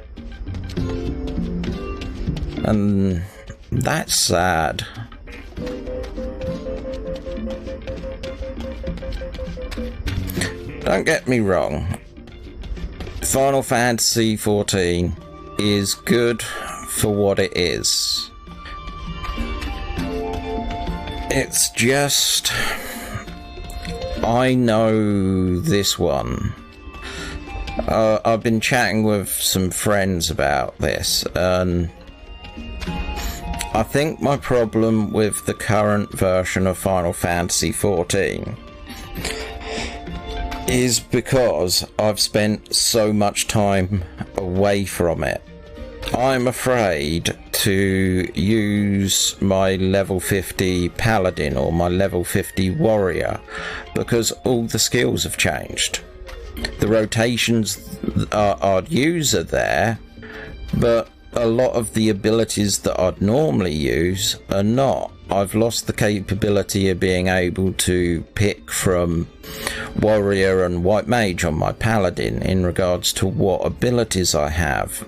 And that's sad. Don't get me wrong, Final Fantasy XIV is good for what it is. It's just, I know this one. I've been chatting with some friends about this, and I think my problem with the current version of Final Fantasy XIV is because I've spent so much time away from it. I'm afraid to use my level 50 paladin or my level 50 warrior because all the skills have changed. The rotations I'd use are there, but a lot of the abilities that I'd normally use are not. I've lost the capability of being able to pick from warrior and white mage on my paladin in regards to what abilities I have.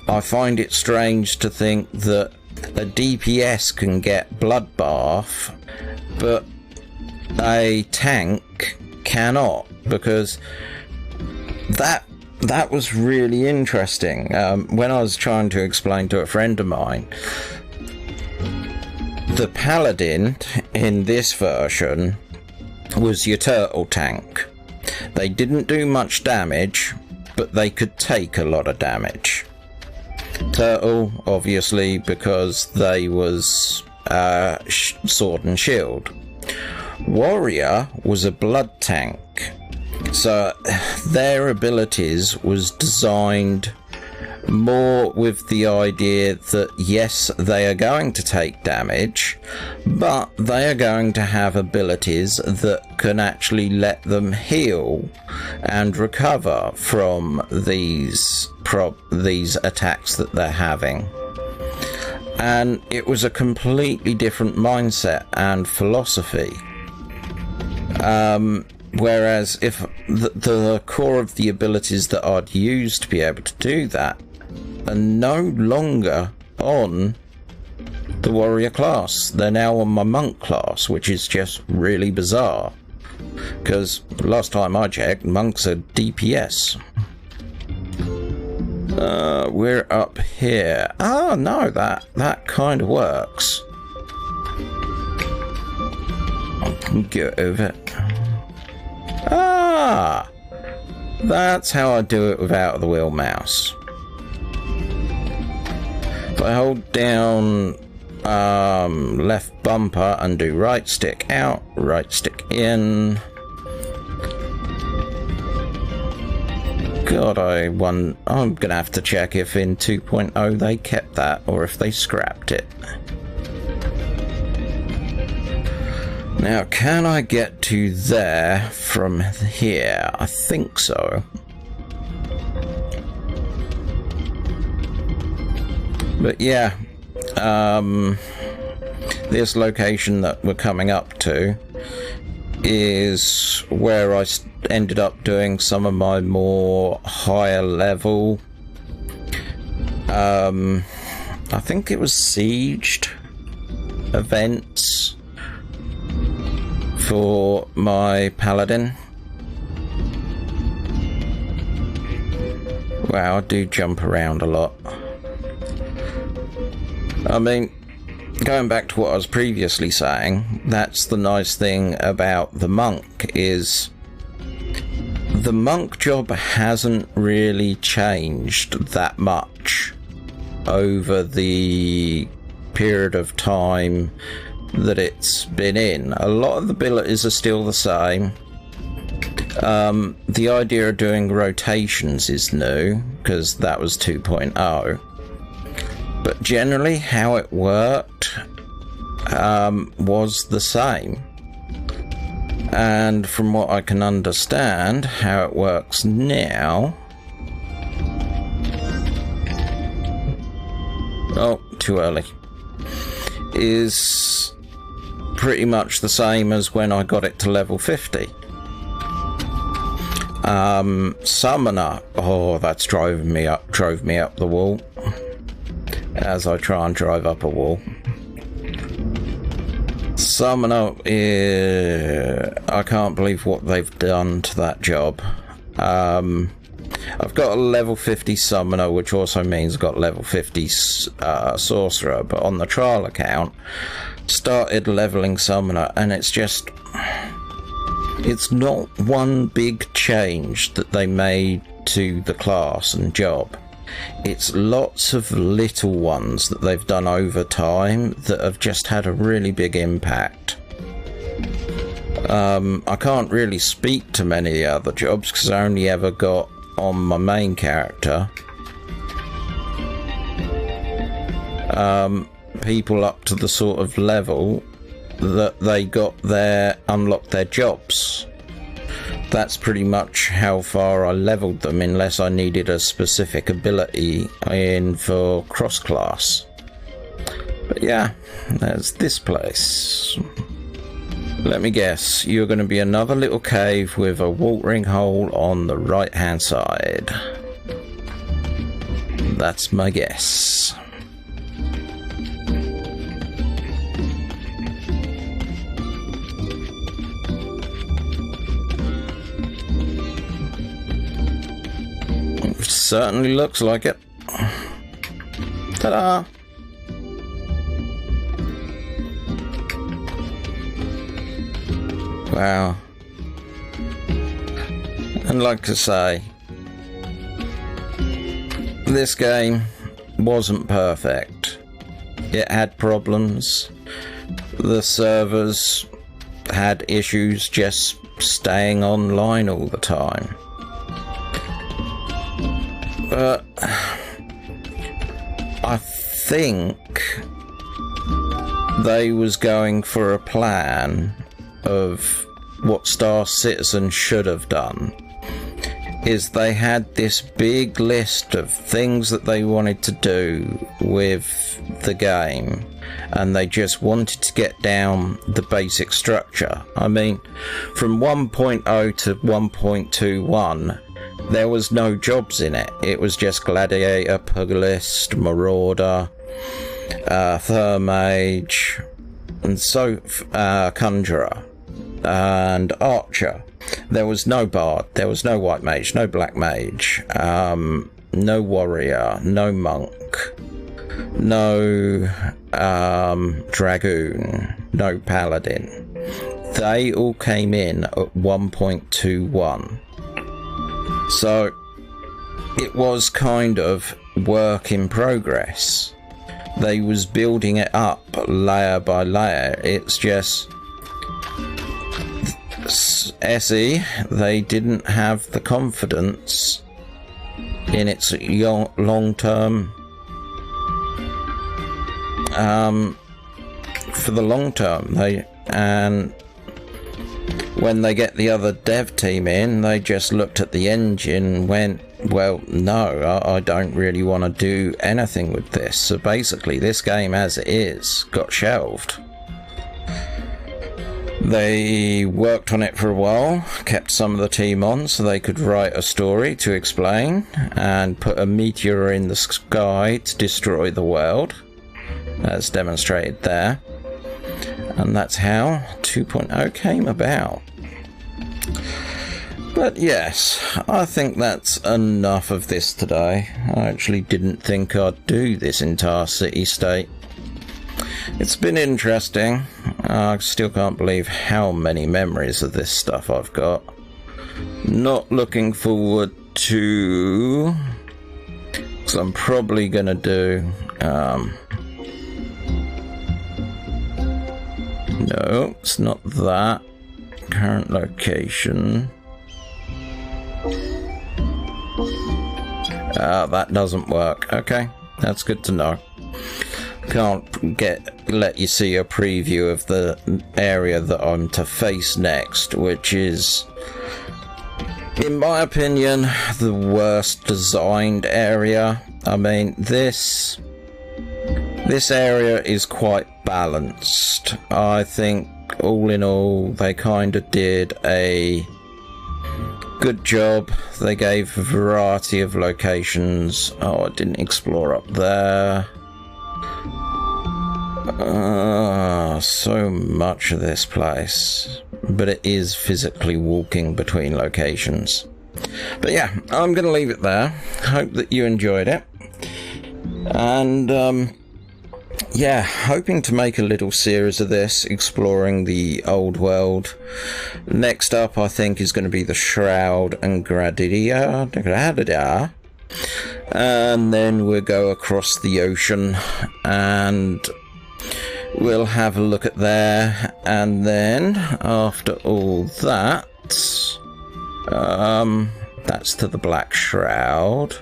I find it strange to think that a DPS can get bloodbath, but a tank cannot, because that was really interesting. When I was trying to explain to a friend of mine, the paladin in this version was your turtle tank. They didn't do much damage, but they could take a lot of damage. Turtle, obviously, because they was sword and shield. Warrior was a blood tank, so their abilities was designed more with the idea that yes, they are going to take damage, but they are going to have abilities that can actually let them heal and recover from these attacks that they're having. And it was a completely different mindset and philosophy. Whereas if the core of the abilities that I'd use to be able to do that are no longer on the warrior class. They're now on my monk class, which is just really bizarre. Because last time I checked, monks are DPS. We're up here. Oh no, that kind of works. I can get over it. Ah! That's how I do it without the wheel mouse. If I hold down left bumper and do right stick out, right stick in. God, I'm gonna have to check if in 2.0 they kept that or if they scrapped it. Now, can I get to there from here? I think so. But yeah, this location that we're coming up to is where I ended up doing some of my more higher level, I think it was sieged events for my paladin. Wow, I do jump around a lot. I mean, going back to what I was previously saying, that's the nice thing about the monk, is the monk job hasn't really changed that much over the period of time that it's been in. A lot of the abilities are still the same. The idea of doing rotations is new, because that was 2.0. But generally how it worked was the same. And from what I can understand, how it works now... Oh, too early. Is pretty much the same as when I got it to level 50. Summoner. Oh, that's drove me up the wall. As I try and drive up a wall. Summoner, I can't believe what they've done to that job. I've got a level 50 summoner, which also means I've got level 50 sorcerer, but on the trial account, started leveling summoner, and it's just... it's not one big change that they made to the class and job. It's lots of little ones that they've done over time that have just had a really big impact. I can't really speak to many of the other jobs because I only ever got on my main character. People up to the sort of level that they unlocked their jobs. That's pretty much how far I leveled them, unless I needed a specific ability in for cross-class. But yeah, there's this place. Let me guess, you're going to be another little cave with a watering hole on the right-hand side. That's my guess. Certainly looks like it. Ta-da! Wow. And like I say, this game wasn't perfect. It had problems. The servers had issues just staying online all the time. But I think they was going for a plan of what Star Citizen should have done. Is they had this big list of things that they wanted to do with the game, and they just wanted to get down the basic structure. I mean, from 1.0 to 1.21, there was no jobs in it. It was just Gladiator, Pugilist, Marauder, Thermage, and so Conjurer, and Archer. There was no Bard, there was no White Mage, no Black Mage, no Warrior, no Monk, no Dragoon, no Paladin. They all came in at 1.21. So it was kind of work in progress. They was building it up layer by layer. It's just SE, they didn't have the confidence in its long term for the long term. And when they get the other dev team in, they just looked at the engine and went, well, no, I don't really want to do anything with this. So basically, this game as it is got shelved. They worked on it for a while, kept some of the team on so they could write a story to explain, and put a meteor in the sky to destroy the world, as demonstrated there. And that's how 2.0 came about. But yes, I think that's enough of this today. I actually didn't think I'd do this entire city-state. It's been interesting. I still can't believe how many memories of this stuff I've got. Not looking forward to... because I'm probably going to do... no, it's not that. Current location. That doesn't work. Okay, that's good to know. Can't let you see a preview of the area that I'm to face next, which is, in my opinion, the worst designed area. I mean, this area is quite balanced. I think all in all they kind of did a good job. They gave a variety of locations. Oh, I didn't explore up there. So much of this place, but it is physically walking between locations. But yeah, I'm gonna leave it there. Hope that you enjoyed it, and yeah, hoping to make a little series of this, exploring the old world. Next up, I think, is going to be the Shroud and Gradidia. And then we'll go across the ocean and we'll have a look at there. And then, after all that, that's to the Black Shroud.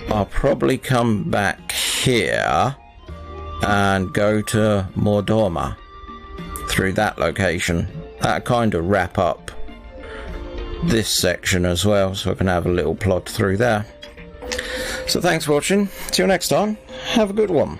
I'll probably come back here and go to Mordorma through that location. That'll kind of wrap up this section as well, so I can have a little plod through there. So thanks for watching. Till next time, have a good one.